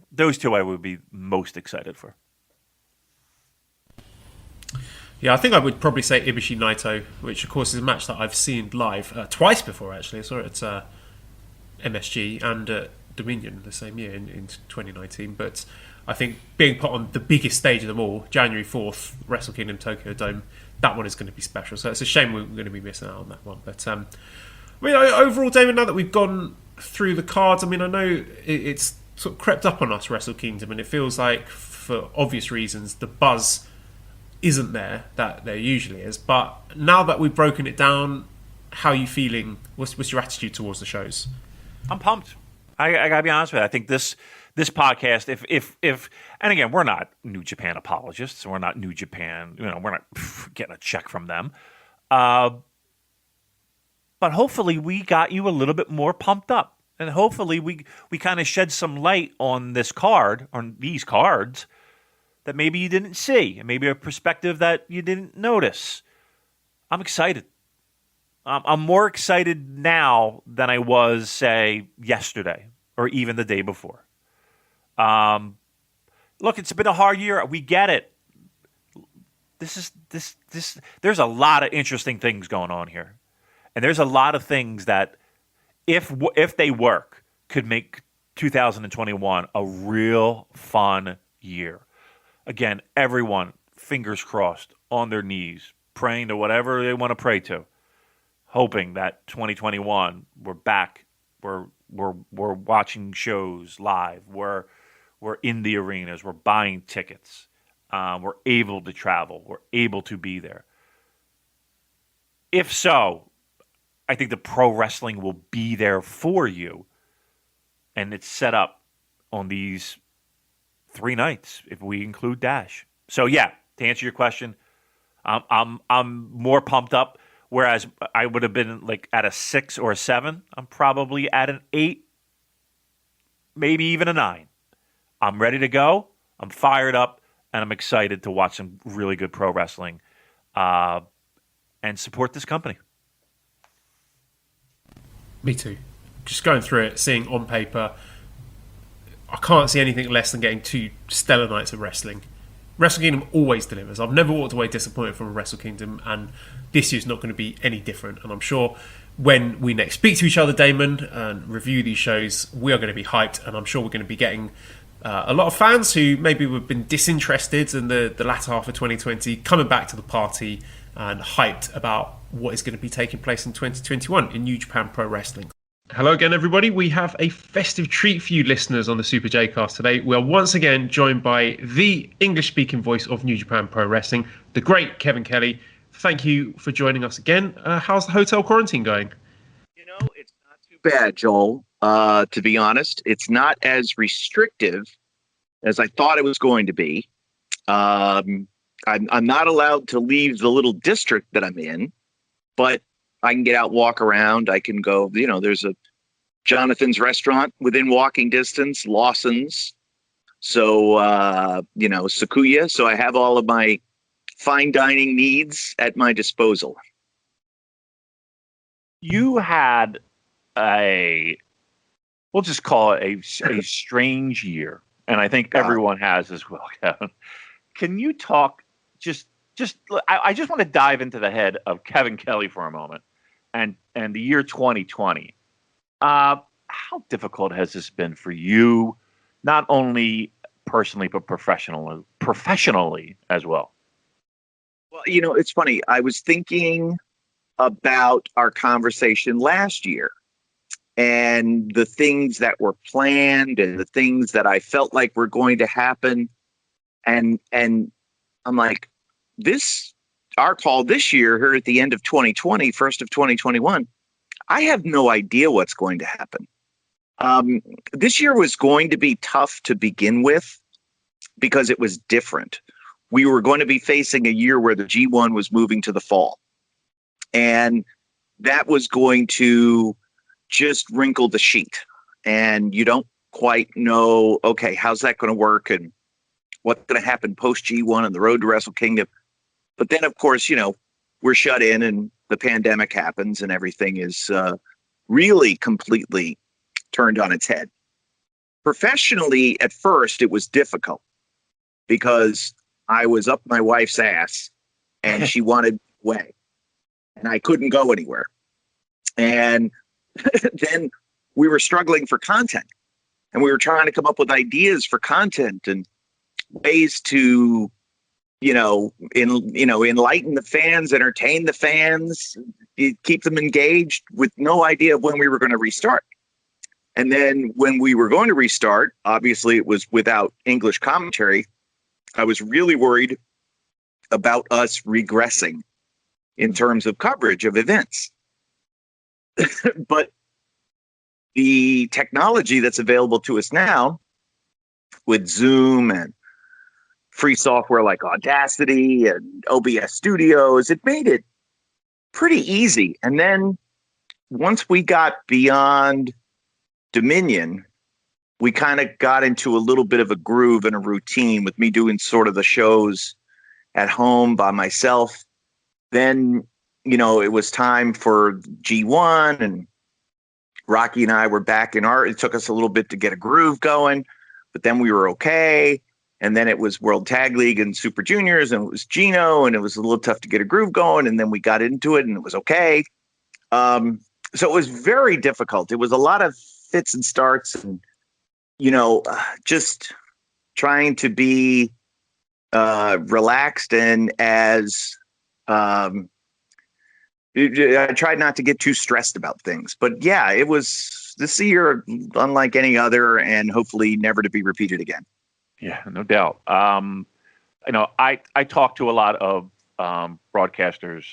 Speaker 4: I would be most excited for.
Speaker 3: Yeah, I think I would probably say Ibushi Naito, which of course is a match that I've seen live twice before. Actually, I saw it at MSG and Dominion the same year in 2019. But I think being put on the biggest stage of them all, January 4th, Wrestle Kingdom Tokyo Dome, that one is going to be special. So it's a shame we're going to be missing out on that one. But I mean, overall, Damon, now that we've gone through the cards, I mean, I know it's sort of crept up on us, Wrestle Kingdom, and it feels like, for obvious reasons, the buzz isn't there that there usually is. But now that we've broken it down, how are you feeling? What's your attitude towards the shows?
Speaker 4: I'm pumped. I gotta be honest with you. I think this podcast, if and again, we're not New Japan apologists. We're not New Japan. We're not getting a check from them. but hopefully we got you a little bit more pumped up. And hopefully we kind of shed some light on this card, on these cards, that maybe you didn't see, and maybe a perspective that you didn't notice. I'm excited. I'm more excited now than I was, say, yesterday or even the day before. Look, it's been a hard year. We get it. There's a lot of interesting things going on here. And there's a lot of things that, if they work, could make 2021 a real fun year. Again, everyone, fingers crossed, on their knees, praying to whatever they want to pray to, hoping that 2021 we're back, we're watching shows live, we're in the arenas, we're buying tickets, we're able to travel, we're able to be there. If so, I think the pro wrestling will be there for you, and it's set up on these 3 nights if we include Dash. So yeah, to answer your question, I'm more pumped up. Whereas I would have been like at a 6 or a 7, I'm probably at an 8, maybe even a 9. I'm ready to go. I'm fired up, and I'm excited to watch some really good pro wrestling and support this company.
Speaker 3: Me too. Just going through it, seeing on paper, I can't see anything less than getting 2 stellar nights of wrestling. Wrestle Kingdom always delivers. I've never walked away disappointed from a Wrestle Kingdom, and this year's not going to be any different. And I'm sure when we next speak to each other, Damon, and review these shows, we are going to be hyped, and I'm sure we're going to be getting a lot of fans who maybe have been disinterested in the latter half of 2020 coming back to the party and hyped about what is going to be taking place in 2021 in New Japan Pro Wrestling. Hello again, everybody. We have a festive treat for you listeners on the Super J-Cast today. We are once again joined by the English-speaking voice of New Japan Pro Wrestling, the great Keven Kelly. Thank you for joining us again. How's the hotel quarantine going?
Speaker 5: You know, it's not too bad, Joel. To be honest, it's not as restrictive as I thought it was going to be. I'm not allowed to leave the little district that I'm in, but I can get out, walk around. I can go, there's a Jonathan's restaurant within walking distance, Lawson's. So, Sakuya. So I have all of my fine dining needs at my disposal.
Speaker 4: You had we'll just call it a strange year. And I think everyone has as well, Kevin. Can you talk I just want to dive into the head of Keven Kelly for a moment and the year 2020. How difficult has this been for you, not only personally, but professionally as well?
Speaker 5: Well, it's funny. I was thinking about our conversation last year and the things that were planned and the things that I felt like were going to happen. And I'm like, our call this year here at the end of 2020, first of 2021, I have no idea what's going to happen. This year was going to be tough to begin with because it was different. We were going to be facing a year where the G1 was moving to the fall. And that was going to just wrinkle the sheet. And you don't quite know, okay, how's that going to work? And what's going to happen post G1 and the road to Wrestle Kingdom? But then, of course, we're shut in and the pandemic happens and everything is really completely turned on its head. Professionally, at first, it was difficult because I was up my wife's ass and she wanted away and I couldn't go anywhere. And then we were struggling for content and we were trying to come up with ideas for content and ways to, enlighten the fans, entertain the fans, keep them engaged with no idea of when we were going to restart. And then when we were going to restart, obviously it was without English commentary. I was really worried about us regressing in terms of coverage of events. But the technology that's available to us now with Zoom and free software like Audacity and OBS Studios, it made it pretty easy. And then once we got beyond Dominion, we kind of got into a little bit of a groove and a routine with me doing sort of the shows at home by myself. Then, it was time for G1, and Rocky and I were back it took us a little bit to get a groove going, but then we were okay. And then it was World Tag League and Super Juniors, and it was Gino, and it was a little tough to get a groove going. And then we got into it and it was okay. So it was very difficult. It was a lot of fits and starts, and, just trying to be relaxed and as I tried not to get too stressed about things. But yeah, it was this year unlike any other, and hopefully never to be repeated again.
Speaker 4: Yeah, no doubt. I talk to a lot of broadcasters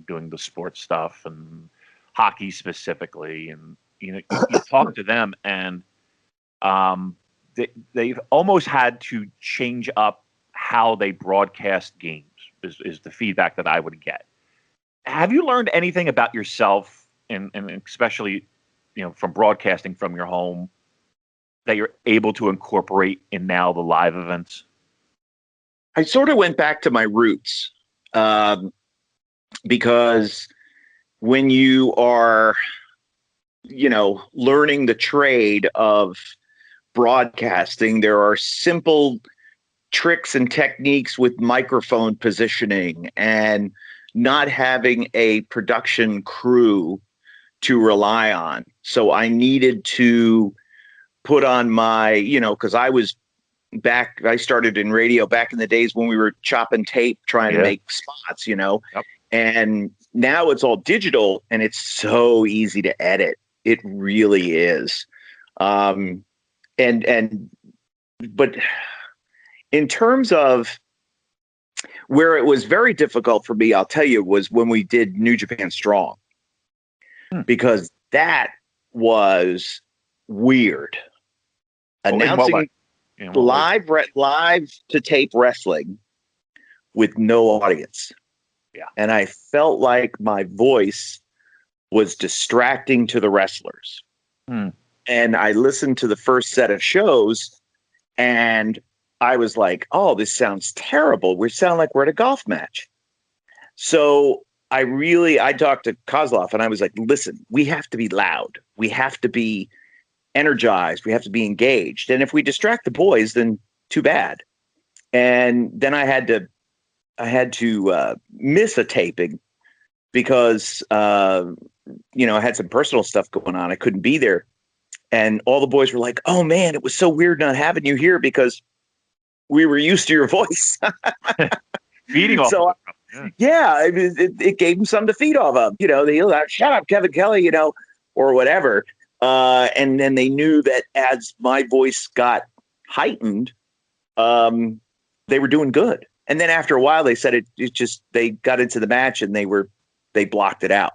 Speaker 4: doing the sports stuff and hockey specifically, and you talk to them, and they've almost had to change up how they broadcast games. Is the feedback that I would get. Have you learned anything about yourself, and especially from broadcasting from your home, that you're able to incorporate in now the live events?
Speaker 5: I sort of went back to my roots, because when you are, learning the trade of broadcasting, there are simple tricks and techniques with microphone positioning and not having a production crew to rely on. So I needed to put on my, because I started in radio back in the days when we were chopping tape, trying to make spots, Yep. And now it's all digital, and it's so easy to edit. It really is. But in terms of where it was very difficult for me, I'll tell you, was when we did New Japan Strong, because that was weird. Announcing live to tape wrestling with no audience.
Speaker 4: Yeah.
Speaker 5: And I felt like my voice was distracting to the wrestlers. And I listened to the first set of shows, and I was like, oh, this sounds terrible. We sound like we're at a golf match. So I talked to Kozlov, and I was like, listen, we have to be loud. We have to be energized. We have to be engaged. And if we distract the boys, then too bad. And then I had to miss a taping because, I had some personal stuff going on. I couldn't be there. And all the boys were like, oh man, it was so weird not having you here because we were used to your voice.
Speaker 4: Feeding off.
Speaker 5: So, it gave them something to feed off of. They shut up, Keven Kelly, or whatever. And then they knew that as my voice got heightened, they were doing good. And then after a while, they said they got into the match and they blocked it out.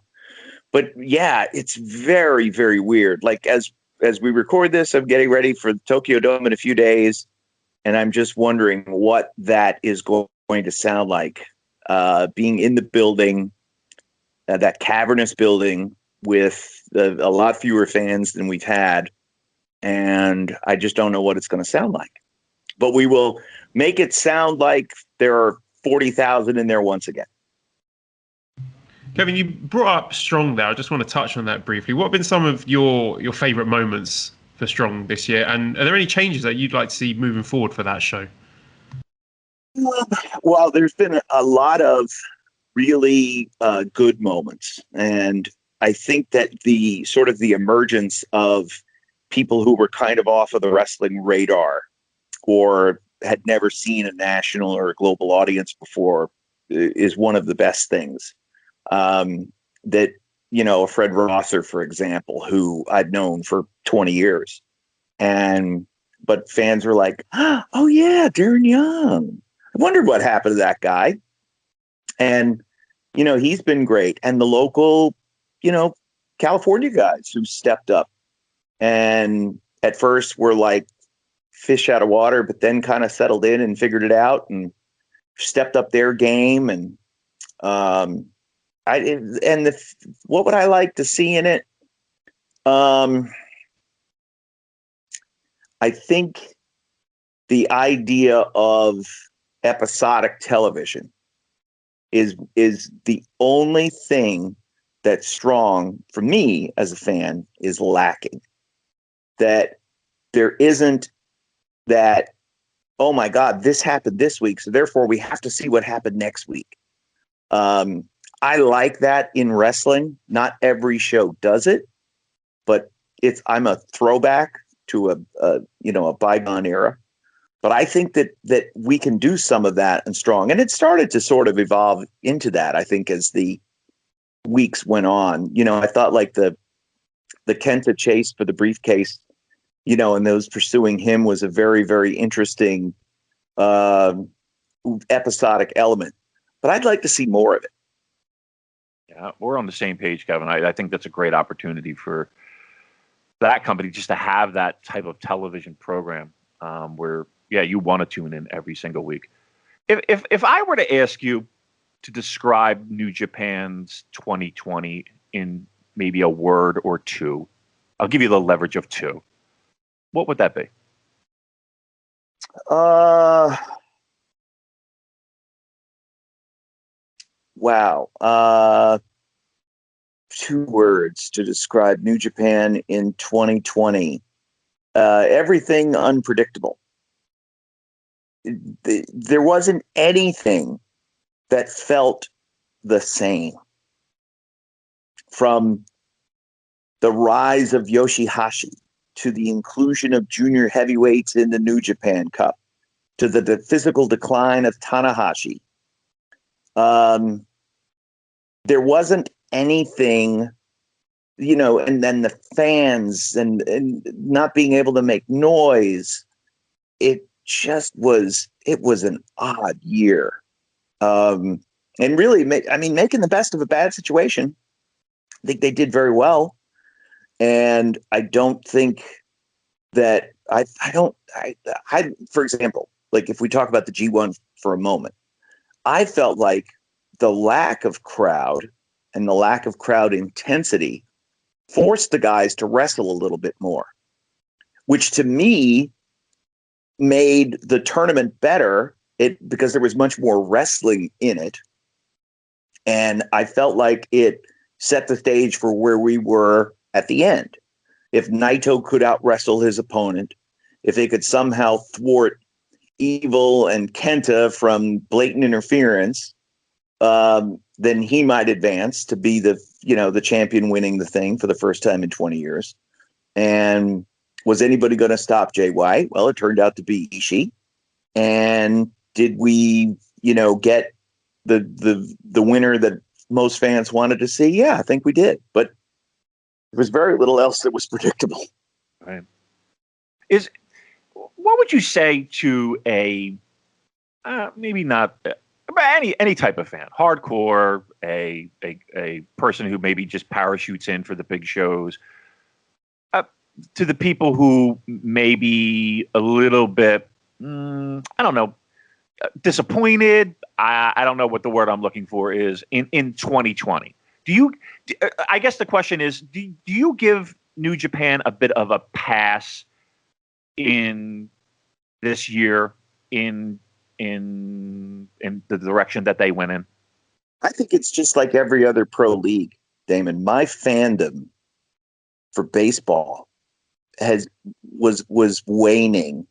Speaker 5: But yeah, it's very, very weird. Like as we record this, I'm getting ready for the Tokyo Dome in a few days. And I'm just wondering what that is going to sound like, being in the building, that cavernous building with a lot fewer fans than we've had. And I just don't know what it's going to sound like. But we will make it sound like there are 40,000 in there once again.
Speaker 3: Kevin, you brought up Strong there. I just want to touch on that briefly. What have been some of your favourite moments for Strong this year? And are there any changes that you'd like to see moving forward for that show?
Speaker 5: Well, there's been a lot of really good moments. And I think that the sort of the emergence of people who were kind of off of the wrestling radar or had never seen a national or a global audience before is one of the best things. That, Fred Rosser, for example, who I'd known for 20 years. But fans were like, oh yeah, Darren Young. I wondered what happened to that guy. And, he's been great. And the local, California guys who stepped up and at first were like fish out of water, but then kind of settled in and figured it out and stepped up their game. And What would I like to see in it? I think the idea of episodic television is the only thing that Strong, for me as a fan, is lacking. That there isn't that, oh my God, this happened this week, so therefore we have to see what happened next week. I like that in wrestling. Not every show does it, but I'm a throwback to a bygone era. But I think that we can do some of that in Strong. And it started to sort of evolve into that, I think, as the weeks went on. I thought like the Kenta chase for the briefcase, and those pursuing him was a very, very interesting episodic element. But I'd like to see more of it.
Speaker 4: Yeah, we're on the same page, Kevin. I think that's a great opportunity for that company just to have that type of television program where, you want to tune in every single week. If I were to ask you to describe New Japan's 2020 in maybe a word or two, I'll give you the leverage of two. What would that be?
Speaker 5: Wow. 2 words to describe New Japan in 2020. Everything unpredictable. There wasn't anything that felt the same. From the rise of Yoshihashi to the inclusion of junior heavyweights in the New Japan Cup to the physical decline of Tanahashi. There wasn't anything, and then the fans and not being able to make noise. It was an odd year. And really, making the best of a bad situation. I think they did very well. And I don't think that for example, like if we talk about the G1 for a moment, I felt like the lack of crowd and the lack of crowd intensity forced the guys to wrestle a little bit more, which to me made the tournament better because there was much more wrestling in it. And I felt like it set the stage for where we were at the end. If Naito could out wrestle his opponent, if they could somehow thwart Evil and Kenta from blatant interference, then he might advance to be the champion winning the thing for the first time in 20 years. And was anybody going to stop Jay White? Well, it turned out to be Ishii. And did we, get the winner that most fans wanted to see? Yeah, I think we did. But there was very little else that was predictable.
Speaker 4: Right. What would you say to a maybe not any type of fan, hardcore, a person who maybe just parachutes in for the big shows, to the people who may be a little bit, I don't know, disappointed? I don't know what the word I'm looking for is in 2020. I guess the question is, do you give New Japan a bit of a pass in this year in the direction that they went in?
Speaker 5: I think it's just like every other pro league, Damon. My fandom for baseball was waning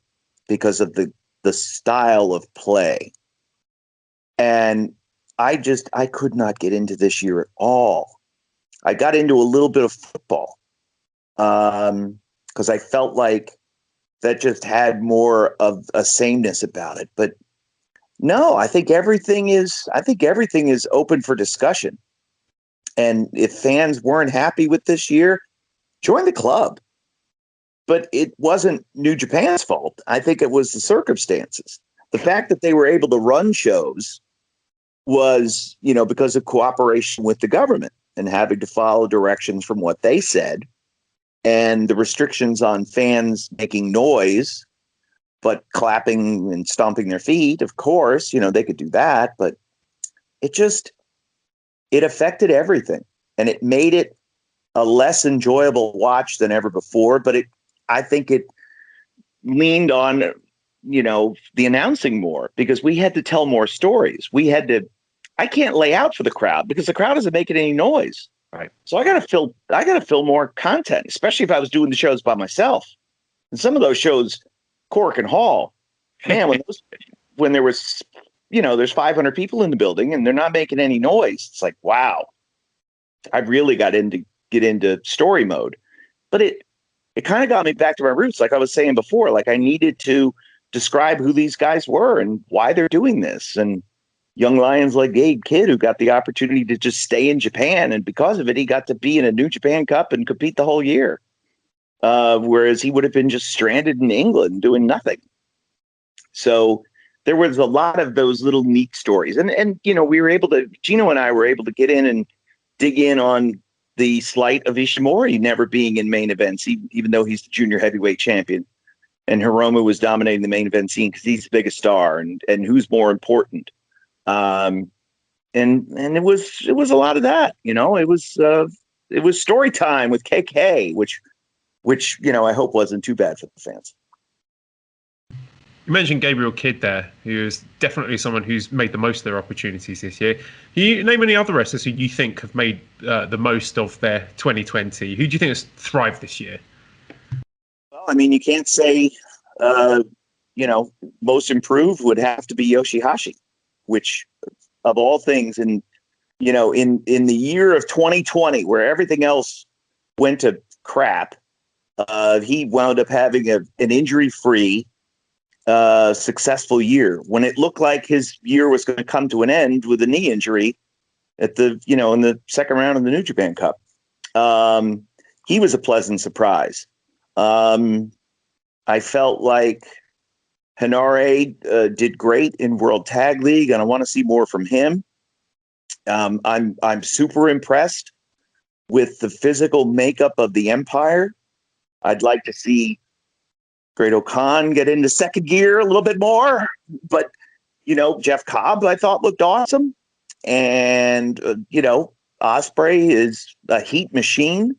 Speaker 5: because of the style of play. And I could not get into this year at all. I got into a little bit of football because I felt like that just had more of a sameness about it. But no, I think everything is open for discussion. And if fans weren't happy with this year, join the club. But it wasn't New Japan's fault. I think it was the circumstances. The fact that they were able to run shows was, because of cooperation with the government and having to follow directions from what they said, and the restrictions on fans making noise, but clapping and stomping their feet. Of course, they could do that, but it just, it affected everything, and it made it a less enjoyable watch than ever before. But I think it leaned on, the announcing more, because we had to tell more stories. I can't lay out for the crowd because the crowd isn't making any noise.
Speaker 4: Right.
Speaker 5: So I got to fill more content, especially if I was doing the shows by myself. And some of those shows, Cork and Hall, man, when there was, there's 500 people in the building and they're not making any noise. It's like, wow, I really get into story mode. But it kind of got me back to my roots. Like I was saying before, like I needed to describe who these guys were and why they're doing this. And young lions like Gabe Kidd, who got the opportunity to just stay in Japan. And because of it, he got to be in a New Japan Cup and compete the whole year. Whereas he would have been just stranded in England doing nothing. So there was a lot of those little neat stories. And Gino and I were able to get in and dig in on the slight of Ishimori never being in main events, even though he's the junior heavyweight champion. And Hiromu was dominating the main event scene because he's the biggest star, and who's more important. And it was a lot of that, it was story time with KK, which, I hope wasn't too bad for the fans.
Speaker 3: You mentioned Gabriel Kidd there, who is definitely someone who's made the most of their opportunities this year. Can you name any other wrestlers who you think have made the most of their 2020? Who do you think has thrived this year?
Speaker 5: Well, I mean, you can't say, most improved would have to be Yoshihashi, which of all things in the year of 2020, where everything else went to crap, he wound up having an injury-free, successful year when it looked like his year was going to come to an end with a knee injury at in the second round of the New Japan Cup. He was a pleasant surprise. I felt like Henare did great in World Tag League, and I want to see more from him. I'm super impressed with the physical makeup of the Empire. I'd like to see Great-O-Khan get into second gear a little bit more, but Jeff Cobb I thought looked awesome, and Ospreay is a heat machine.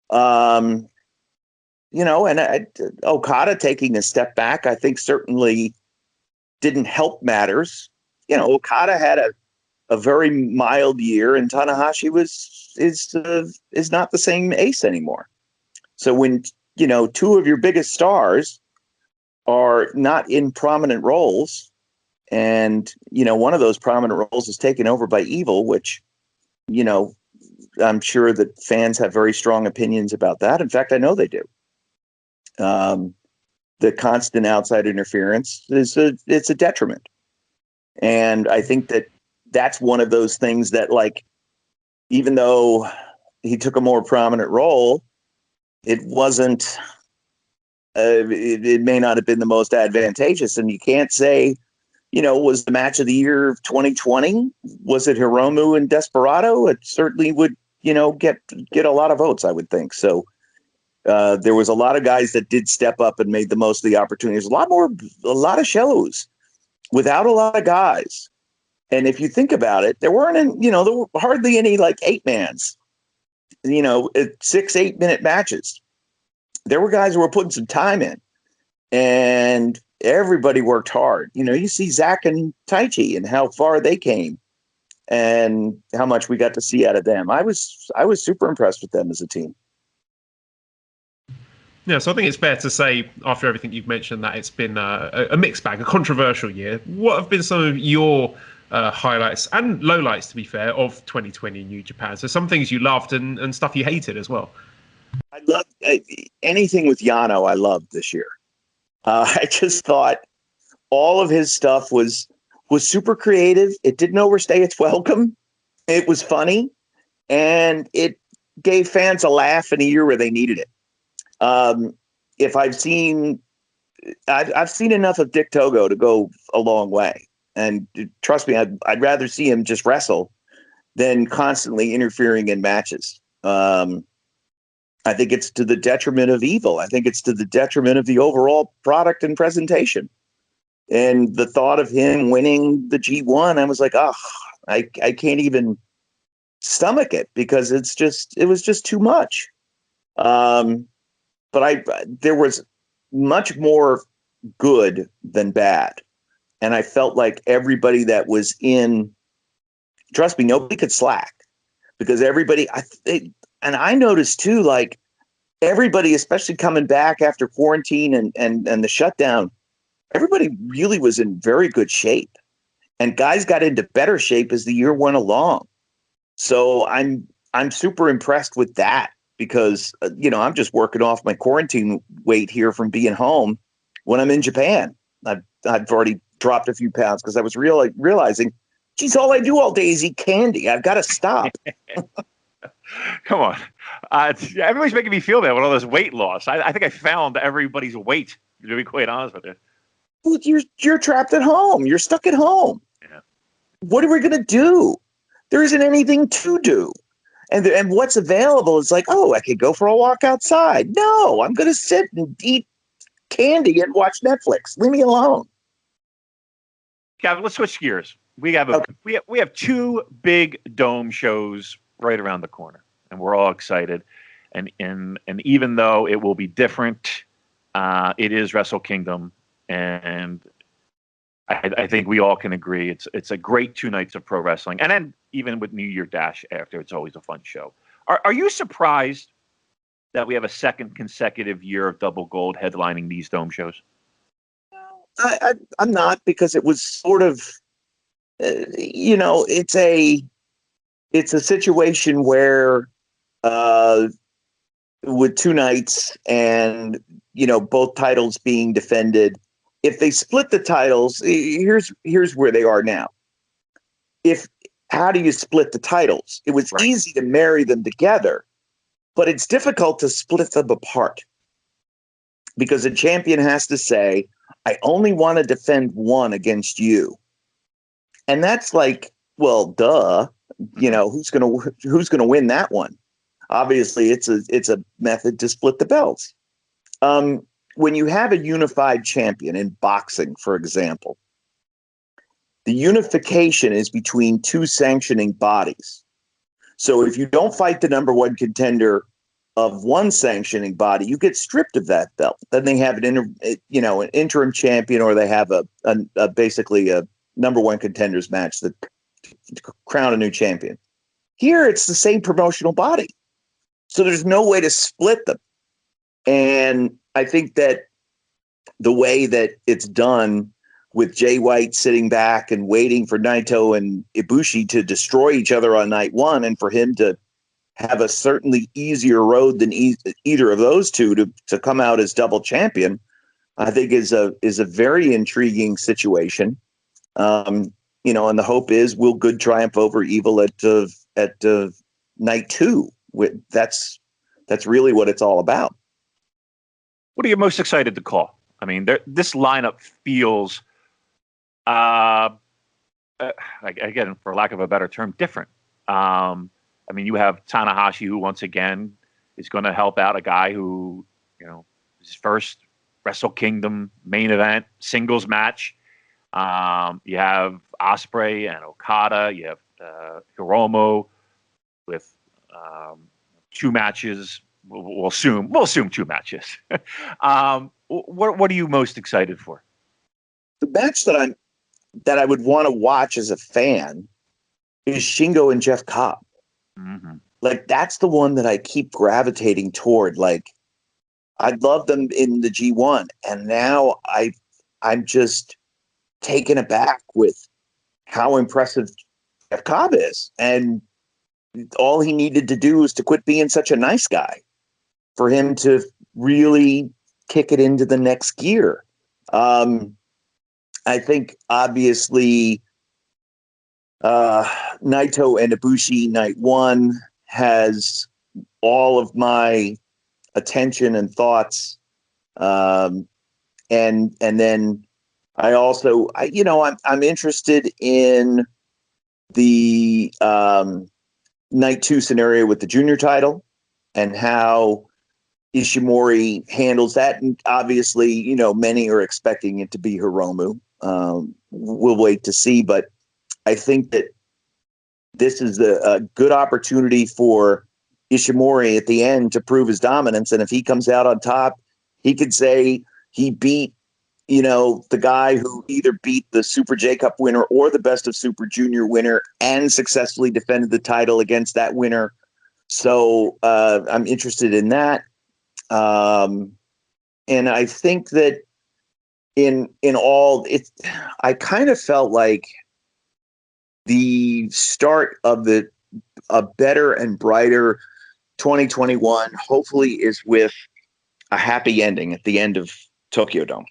Speaker 5: And Okada taking a step back, I think certainly didn't help matters. Okada had a very mild year, and Tanahashi is not the same ace anymore. So when two of your biggest stars are not in prominent roles, and one of those prominent roles is taken over by Evil, which I'm sure that fans have very strong opinions about that. In fact, I know they do. The constant outside interference it's a detriment, and I think that's one of those things that, like, even though he took a more prominent role, it wasn't. It may not have been the most advantageous, and you can't say, was the match of the year of 2020? Was it Hiromu and Desperado? It certainly would, get a lot of votes, I would think. So there was a lot of guys that did step up and made the most of the opportunities. A lot of shows without a lot of guys. And if you think about it, there were hardly any like 8-mans, 6-8 minute matches. There were guys who were putting some time in, and everybody worked hard. You see Zach and Taichi and how far they came and how much we got to see out of them. I was super impressed with them as a team.
Speaker 3: Yeah, so I think it's fair to say, after everything you've mentioned, that it's been a mixed bag, a controversial year. What have been some of your highlights and lowlights, to be fair, of 2020 in New Japan? So some things you loved and stuff you hated as well.
Speaker 5: I loved anything with Yano. I loved this year. I just thought all of his stuff was super creative. It didn't overstay its welcome. It was funny, and it gave fans a laugh in a year where they needed it. If I've seen enough of Dick Togo to go a long way, and trust me, I'd rather see him just wrestle than constantly interfering in matches. I think it's to the detriment of Evil. I think it's to the detriment of the overall product and presentation. And the thought of him winning the G1, I was like, I can't even stomach it because it was just too much. But there was much more good than bad. And I felt like everybody that was in, trust me, nobody could slack because everybody, and I noticed too, like everybody, especially coming back after quarantine and the shutdown, everybody really was in very good shape, and guys got into better shape as the year went along. So I'm super impressed with that because, I'm just working off my quarantine weight here from being home when I'm in Japan. I've already dropped a few pounds because I was realizing, geez, all I do all day is eat candy. I've got to stop.
Speaker 4: Come on. Everybody's making me feel bad with all this weight loss. I think I found everybody's weight, to be quite honest with you.
Speaker 5: Well, you're trapped at home. You're stuck at home.
Speaker 4: Yeah.
Speaker 5: What are we going to do? There isn't anything to do. And what's available is like, oh, I could go for a walk outside. No, I'm going to sit and eat candy and watch Netflix. Leave me alone.
Speaker 4: Kev, let's switch gears. We have we have two big dome shows right around the corner, and we're all excited. And even though it will be different, it is Wrestle Kingdom, and I think we all can agree it's a great 2 nights of pro wrestling. And then even with New Year Dash after, it's always a fun show. Are you surprised that we have a second consecutive year of Double Gold headlining these dome shows?
Speaker 5: I'm not, because it was sort of, it's a situation where with 2 nights and, both titles being defended, if they split the titles, here's where they are now. How do you split the titles? It was easy to marry them together, but it's difficult to split them apart because a champion has to say, I only want to defend one against you. And that's like, well, duh, who's going to win that one? Obviously it's a method to split the belts. When you have a unified champion in boxing, for example, the unification is between 2 sanctioning bodies. So if you don't fight the number 1 contender of one sanctioning body, you get stripped of that belt. Then they have an interim champion, or they have basically a number 1 contenders match that crown a new champion. Here, it's the same promotional body, so there's no way to split them. And I think that the way that it's done, with Jay White sitting back and waiting for Naito and Ibushi to destroy each other on night 1, and for him to have a certainly easier road than either of those two to come out as double champion, I think is a very intriguing situation. And the hope is, will good triumph over evil at night 2? That's really what it's all about.
Speaker 4: What are you most excited to call? I mean, this lineup feels, again, for lack of a better term, different. I mean, you have Tanahashi, who once again is going to help out a guy who, his first Wrestle Kingdom main event singles match. You have Ospreay and Okada. You have Hiromu with 2 matches. We'll assume 2 matches. What are you most excited for?
Speaker 5: The match that I would want to watch as a fan is Shingo and Jeff Cobb.
Speaker 4: Mm-hmm.
Speaker 5: Like, that's the one that I keep gravitating toward. Like, I'd love them in the G1, and now I'm just taken aback with how impressive Jeff Cobb is. And all he needed to do was to quit being such a nice guy for him to really kick it into the next gear. I think, obviously, Naito and Ibushi night 1 has all of my attention and thoughts. And then I also, I'm interested in the night 2 scenario with the junior title and how Ishimori handles that. And obviously, many are expecting it to be Hiromu. We'll wait to see, but I think that this is a good opportunity for Ishimori at the end to prove his dominance. And if he comes out on top, he could say he beat, the guy who either beat the Super J Cup winner or the Best of Super Junior winner and successfully defended the title against that winner. So I'm interested in that. And I think that in all, I kind of felt like the start of a better and brighter 2021 hopefully is with a happy ending at the end of Tokyo Dome.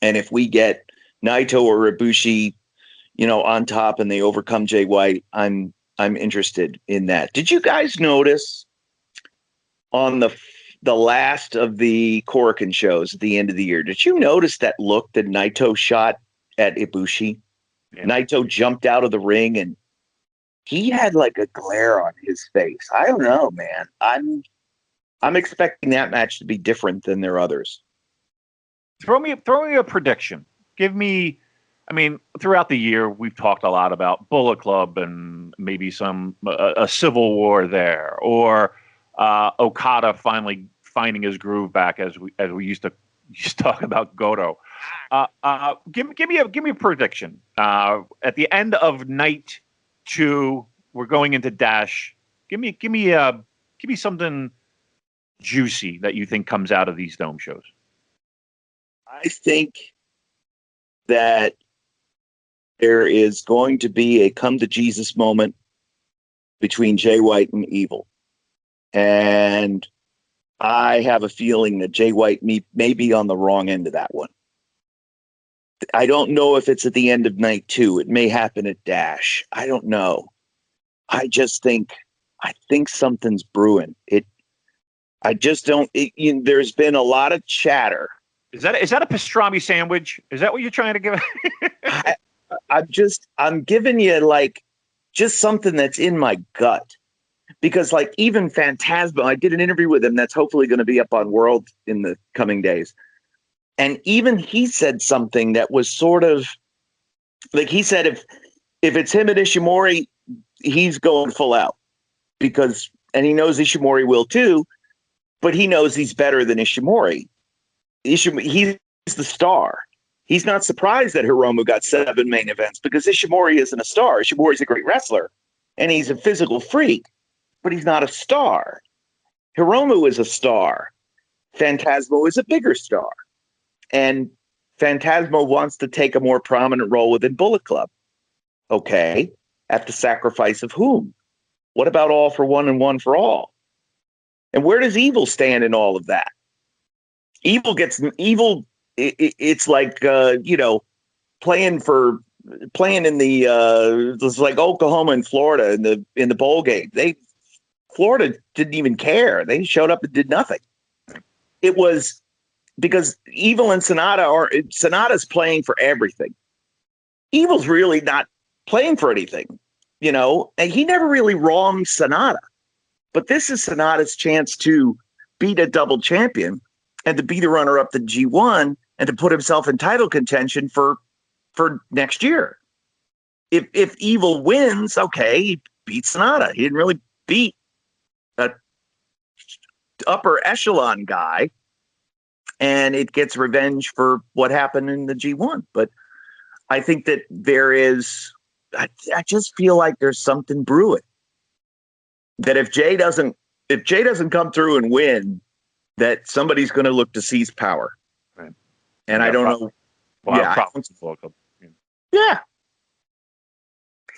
Speaker 5: And if we get Naito or Ibushi, on top and they overcome Jay White, I'm interested in that. Did you guys notice on the last of the Korakuen shows at the end of the year, did you notice that look that Naito shot at Ibushi? Yeah. Naito jumped out of the ring and he had like a glare on his face. I don't know, man. I'm expecting that match to be different than their others.
Speaker 4: Throw me a prediction. Give me, throughout the year we've talked a lot about Bullet Club and maybe some a civil war there, or Okada finally finding his groove back as we used to talk about Goto. Give me a prediction. At the end of night 2, we're going into Dash. Give me something juicy that you think comes out of these Dome shows.
Speaker 5: I think that there is going to be a come to Jesus moment between Jay White and Evil. And I have a feeling that Jay White may be on the wrong end of that one. I don't know if it's at the end of night 2. It may happen at Dash. I don't know. I think something's brewing. There's been a lot of chatter.
Speaker 4: Is that a pastrami sandwich? Is that what you're trying to give?
Speaker 5: I'm giving you like just something that's in my gut, because like even Phantasmo, I did an interview with him that's hopefully going to be up on World in the coming days. And even he said something that was sort of like, he said, if it's him and Ishimori, he's going full out and he knows Ishimori will too, but he knows he's better than Ishimori. He's the star. He's not surprised that Hiromu got 7 main events because Ishimori isn't a star. Ishimori's a great wrestler and he's a physical freak, but he's not a star. Hiromu is a star. Phantasmo is a bigger star. And Phantasmo wants to take a more prominent role within Bullet Club. Okay. At the sacrifice of whom? What about All for One and One for All? And where does Evil stand in all of that? Evil. It's like playing in the it's like Oklahoma and Florida in the bowl game. Florida didn't even care. They showed up and did nothing. It was because Evil and Sonata's playing for everything. Evil's really not playing for anything, and he never really wronged Sonata. But this is Sonata's chance to beat a double champion and to be the runner-up to G1 and to put himself in title contention for next year. If Evil wins, okay, he beats Sonata. He didn't really beat a upper echelon guy, and it gets revenge for what happened in the G1. But I think that I just feel like there's something brewing. That if Jay doesn't come through and win, that somebody's going to look to seize power. Right. And I don't know. Yeah.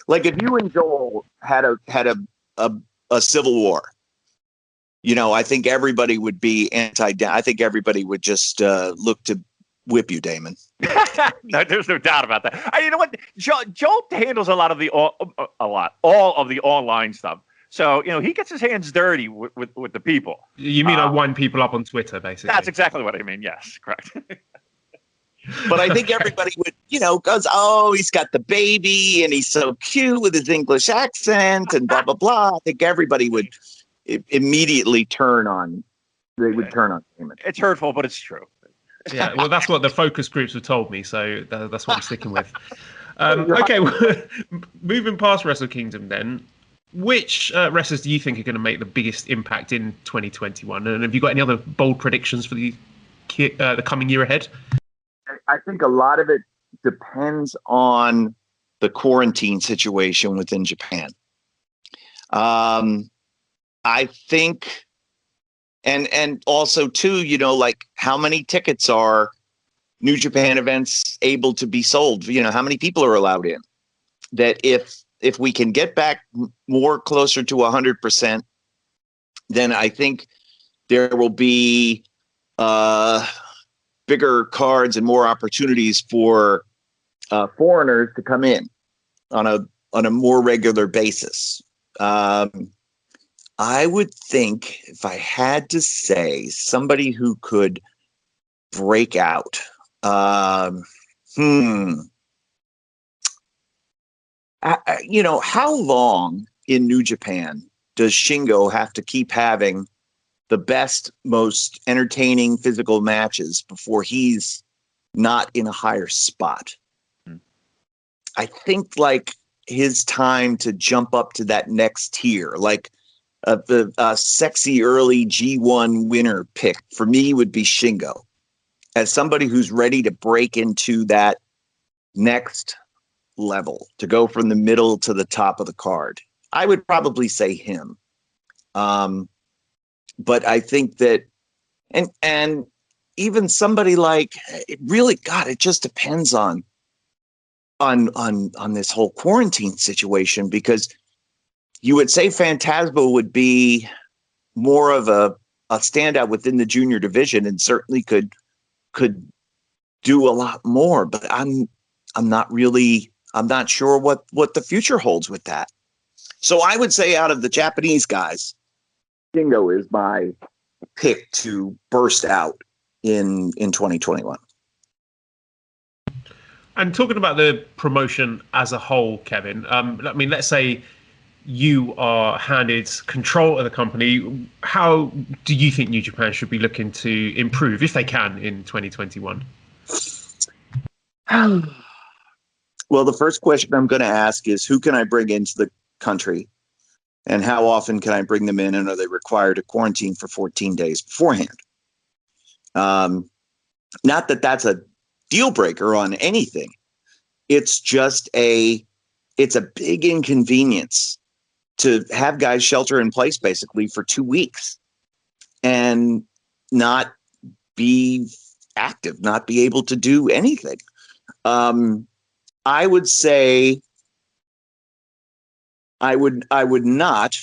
Speaker 5: Like if you and Joel had a civil war, I think everybody would be I think everybody would just look to whip you, Damon.
Speaker 4: No, there's no doubt about that. You know what? Joel handles all of the online stuff. So, he gets his hands dirty with the people.
Speaker 3: You mean I wind people up on Twitter, basically?
Speaker 4: That's exactly what I mean. Yes, correct.
Speaker 5: But I think everybody would, goes, oh, he's got the baby and he's so cute with his English accent and blah, blah, blah. I think everybody would immediately turn on Damon.
Speaker 4: It's hurtful, but it's true.
Speaker 3: Yeah, well, that's what the focus groups have told me, so that's what I'm sticking with. Okay, moving past Wrestle Kingdom then, which wrestlers do you think are going to make the biggest impact in 2021? And have you got any other bold predictions for the coming year ahead?
Speaker 5: I think a lot of it depends on the quarantine situation within Japan. I think, and also too, like how many tickets are New Japan events able to be sold? How many people are allowed in? That if we can get back more closer to 100%, then I think there will be bigger cards and more opportunities for foreigners to come in on a more regular basis. I would think, if I had to say, somebody who could break out. How long in New Japan does Shingo have to keep having the best, most entertaining physical matches before he's not in a higher spot? I think like his time to jump up to that next tier, like the sexy early G1 winner pick for me would be Shingo, as somebody who's ready to break into that next level, to go from the middle to the top of the card. I would probably say him. But I think that, and even somebody like, it just depends on this whole quarantine situation, because you would say Phantasmo would be more of a standout within the junior division and certainly could do a lot more, but I'm not sure what the future holds with that. So I would say out of the Japanese guys, Shingo is my pick to burst out in 2021.
Speaker 3: And talking about the promotion as a whole, Kevin, let's say you are handed control of the company. How do you think New Japan should be looking to improve, if they can, in 2021?
Speaker 5: Well, the first question I'm going to ask is, who can I bring into the country? And how often can I bring them in? And are they required to quarantine for 14 days beforehand? Not that that's a deal breaker on anything. It's just it's a big inconvenience to have guys shelter in place basically for 2 weeks and not be active, not be able to do anything. I would say I would not.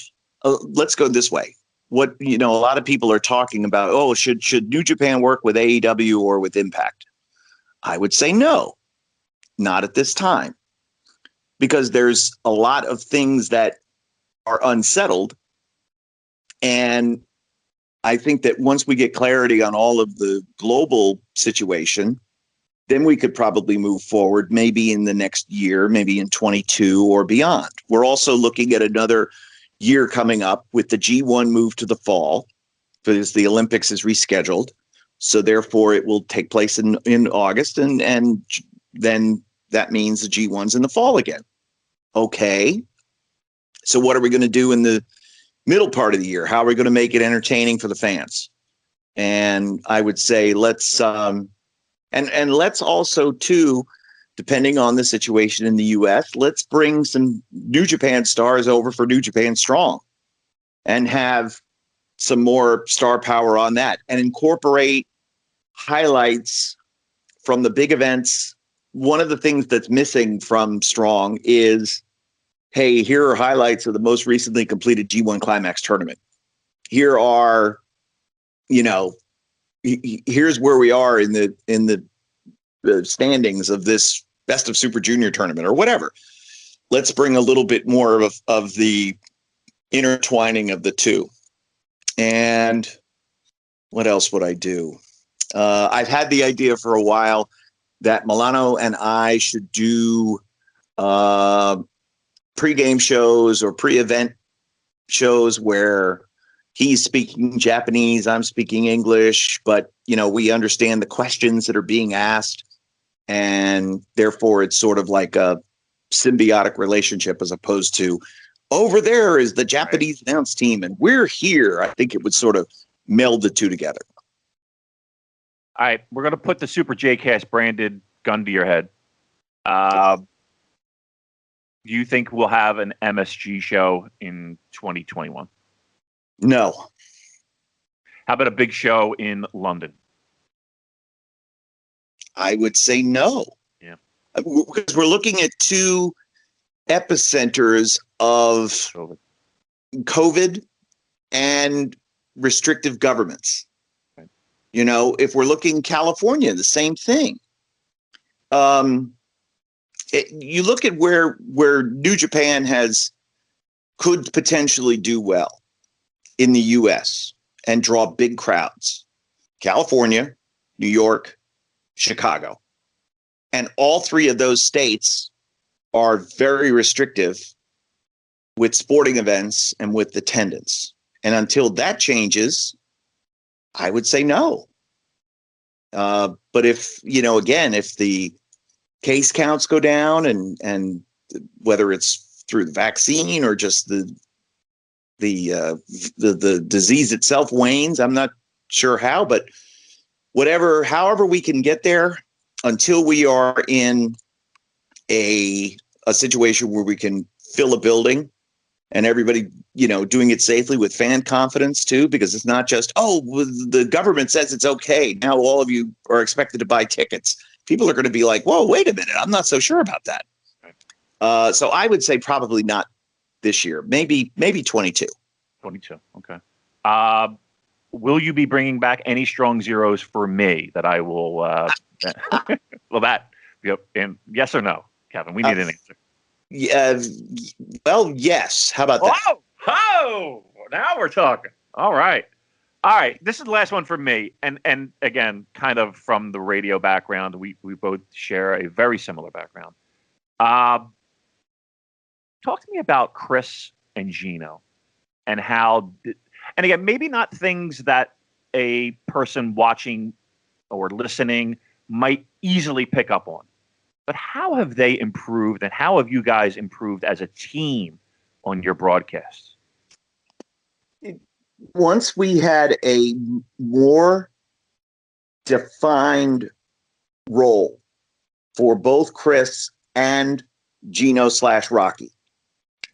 Speaker 5: Let's go this way. What a lot of people are talking about. Oh, should New Japan work with AEW or with Impact? I would say no, not at this time, because there's a lot of things that are unsettled, and I think that once we get clarity on all of the global situation, then we could probably move forward, maybe in the next year, maybe in 22 or beyond. We're also looking at another year coming up with the G1 move to the fall, because the Olympics is rescheduled. So therefore it will take place in August, and then that means the G1's in the fall again. Okay. So what are we going to do in the middle part of the year? How are we going to make it entertaining for the fans? And I would say let's and let's also too, depending on the situation in the US, let's bring some New Japan stars over for New Japan Strong and have some more star power on that, and incorporate highlights from the big events. One of the things that's missing from Strong is, hey, here are highlights of the most recently completed G1 Climax tournament. Here are, here's where we are in the standings of this Best of Super Junior tournament or whatever. Let's bring a little bit more of the intertwining of the two. And what else would I do? I've had the idea for a while that Milano and I should do pre-game shows or pre-event shows where he's speaking Japanese, I'm speaking English, but we understand the questions that are being asked, And therefore, it's sort of like a symbiotic relationship as opposed to over there is the Japanese announce team and we're here. I think it would sort of meld the two together.
Speaker 4: All right, we're going to put the Super J-Cast branded gun to your head. Do you think we'll have an MSG show in 2021?
Speaker 5: No.
Speaker 4: How about a big show in London?
Speaker 5: I would say no.
Speaker 4: Yeah.
Speaker 5: Because we're looking at two epicenters of COVID and restrictive governments.
Speaker 4: Right.
Speaker 5: You know, if we're looking California, the same thing. You look at where New Japan could potentially do well in the U.S. and draw big crowds. California, New York, Chicago. And all three of those states are very restrictive with sporting events and with attendance. And until that changes, I would say no. But if, again, if the case counts go down and whether it's through the vaccine or just the disease itself wanes, I'm not sure how, but however we can get there until we are in a situation where we can fill a building and everybody, doing it safely with fan confidence too, because it's not just, the government says it's okay. Now all of you are expected to buy tickets. People are going to be like, whoa, wait a minute. I'm not so sure about that. So I would say probably not this year, maybe 22.
Speaker 4: 22. Okay. Will you be bringing back any strong zeros for me that I will, yep. And yes or no, Kevin, we need an answer.
Speaker 5: Yeah. Well, yes. How about that?
Speaker 4: Oh, now we're talking. All right. This is the last one for me. And again, kind of from the radio background, we both share a very similar background. Talk to me about Chris and Gino and how, and again, maybe not things that a person watching or listening might easily pick up on, but how have they improved and how have you guys improved as a team on your broadcasts?
Speaker 5: Once we had a more defined role for both Chris and Gino / Rocky,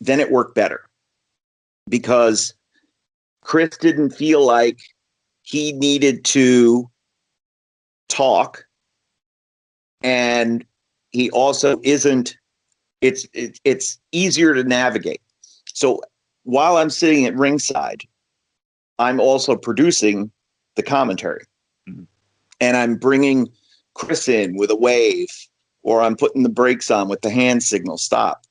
Speaker 5: then it worked better because Chris didn't feel like he needed to talk, and he also isn't. It's easier to navigate. So while I'm sitting at ringside, I'm also producing the commentary. Mm-hmm. And I'm bringing Chris in with a wave, or I'm putting the brakes on with the hand signal, stop,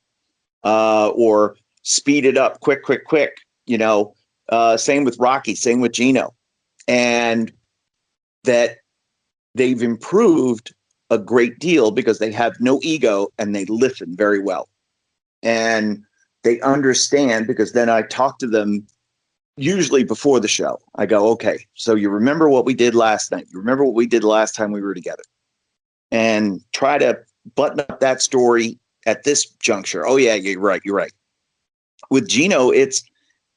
Speaker 5: or speed it up, quick. Same with Rocky, same with Gino. And that they've improved a great deal because they have no ego and they listen very well. And they understand, because then I talk to them usually before the show. I go, okay, so you remember what we did last night? You remember what we did last time we were together? And try to button up that story at this juncture. Oh yeah, you're right. With Gino, it's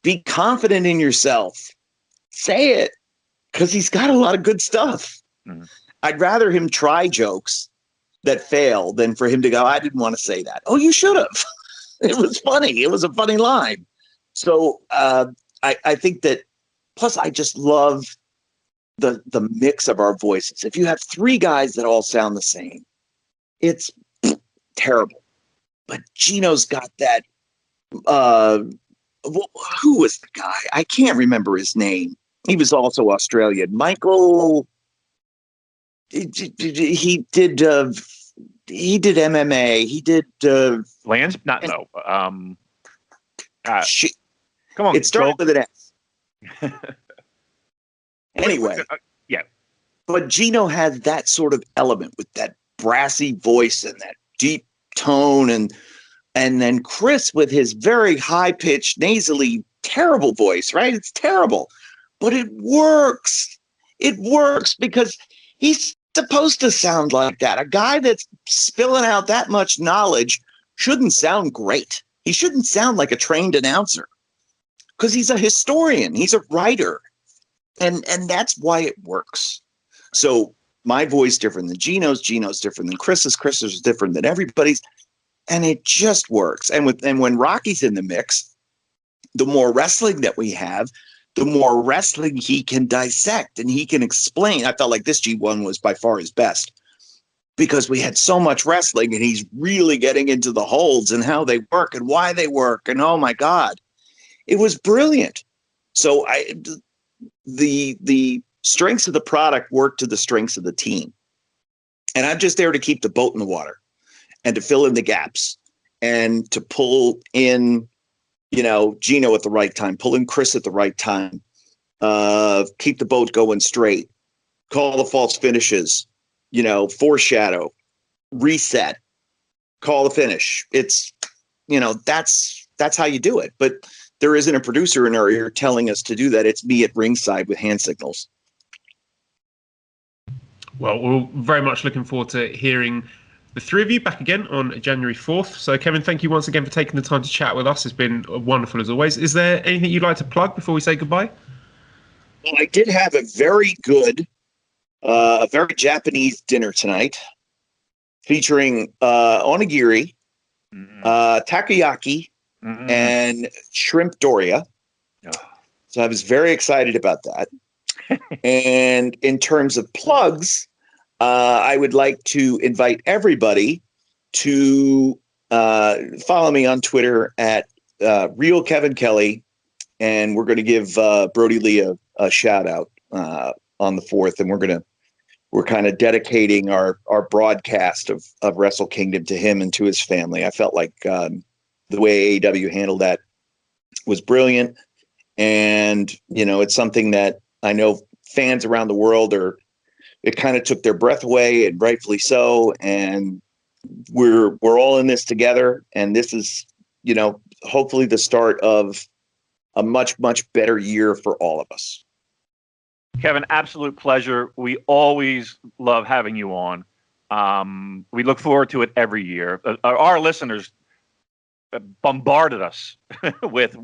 Speaker 5: be confident in yourself. Say it, because he's got a lot of good stuff. Mm-hmm. I'd rather him try jokes that fail than for him to go, I didn't want to say that. Oh, you should have. It was funny. It was a funny line. So I think that, plus I just love the mix of our voices. If you have three guys that all sound the same, it's terrible. But Gino's got that, who was the guy? I can't remember his name. He was also Australian. Michael, he did MMA. He did
Speaker 4: Lance? Not no. Come on,
Speaker 5: it started with an S. Anyway,
Speaker 4: yeah.
Speaker 5: But Gino has that sort of element with that brassy voice and that deep tone, and then Chris with his very high-pitched, nasally, terrible voice, right? It's terrible. But it works. It works because he's supposed to sound like that. A guy that's spilling out that much knowledge shouldn't sound great. He shouldn't sound like a trained announcer because he's a historian. He's a writer. And that's why it works. So my voice different than Gino's different than Chris's is different than everybody's. And it just works. And when Rocky's in the mix, the more wrestling that we have, the more wrestling he can dissect and he can explain. I felt like this G1 was by far his best because we had so much wrestling and he's really getting into the holds and how they work and why they work. And oh my God, it was brilliant. So the strengths of the product work to the strengths of the team. And I'm just there to keep the boat in the water and to fill in the gaps and to pull in, Gino at the right time, pull in Chris at the right time, keep the boat going straight, call the false finishes, foreshadow, reset, call the finish. It's, that's how you do it. But there isn't a producer in our ear telling us to do that. It's me at ringside with hand signals.
Speaker 3: Well, we're very much looking forward to hearing the three of you back again on January 4th. So, Kevin, thank you once again for taking the time to chat with us. It's been wonderful as always. Is there anything you'd like to plug before we say goodbye?
Speaker 5: Well, I did have a very good, very Japanese dinner tonight featuring onigiri, takoyaki, and shrimp doria. So I was very excited about that. And in terms of plugs, I would like to invite everybody to follow me on Twitter at Real Keven Kelly, and we're going to give Brody Lee a shout out on the 4th, and we're kind of dedicating our broadcast of Wrestle Kingdom to him and to his family. I felt like the way AEW handled that was brilliant, and it's something that I know fans around the world it kind of took their breath away, and rightfully so. And we're all in this together. And this is, hopefully the start of a much, much better year for all of us.
Speaker 4: Kevin, absolute pleasure. We always love having you on. We look forward to it every year. Our listeners bombarded us with,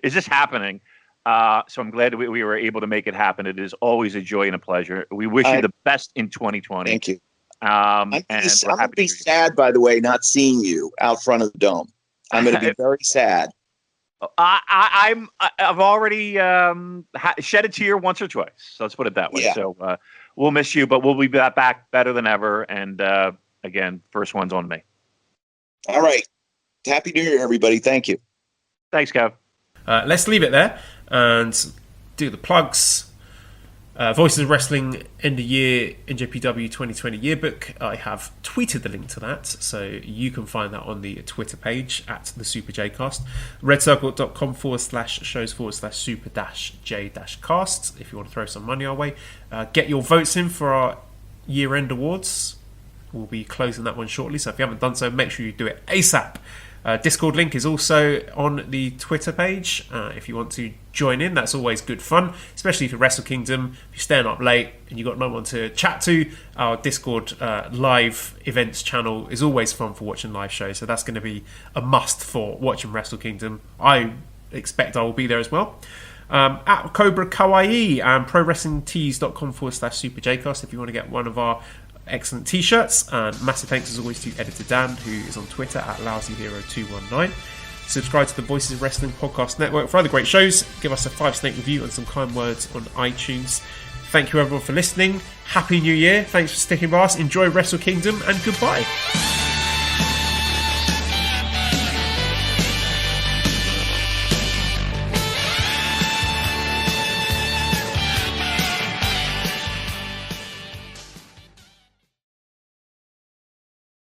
Speaker 4: is this happening? So I'm glad we were able to make it happen. It is always a joy and a pleasure. We wish you the best in 2020.
Speaker 5: Thank you.
Speaker 4: I'm going
Speaker 5: to be sad, by the way, not seeing you out front of the dome. I'm going to be very sad.
Speaker 4: I've already shed a tear once or twice. So let's put it that way.
Speaker 5: Yeah.
Speaker 4: So we'll miss you, but we'll be back better than ever. And again, first one's on me.
Speaker 5: All right. Happy New Year, everybody. Thank you.
Speaker 4: Thanks, Kev.
Speaker 3: Let's leave it there and do the plugs. Voices of Wrestling End of Year NJPW 2020 Yearbook. I have tweeted the link to that, so you can find that on the Twitter page at the Super Jcast. redcircle.com/shows/super-j-cast if you want to throw some money our way. Get your votes in for our year-end awards. We'll be closing that one shortly, so if you haven't done so, make sure you do it ASAP. Discord link is also on the Twitter page. If you want to join in, that's always good fun, especially for Wrestle Kingdom. If you're staying up late and you've got no one to chat to, our Discord live events channel is always fun for watching live shows. So that's going to be a must for watching Wrestle Kingdom. I expect I will be there as well. At Cobra Kawaii and ProWrestlingTees.com/SuperJcast if you want to get one of our excellent t-shirts. And massive thanks as always to editor Dan, who is on Twitter at LousyHero219. Subscribe to the Voices of Wrestling Podcast Network for other great shows. Give us a 5-snake review and some kind words on iTunes. Thank you everyone for listening. Happy New Year. Thanks for sticking by us. Enjoy Wrestle Kingdom and goodbye.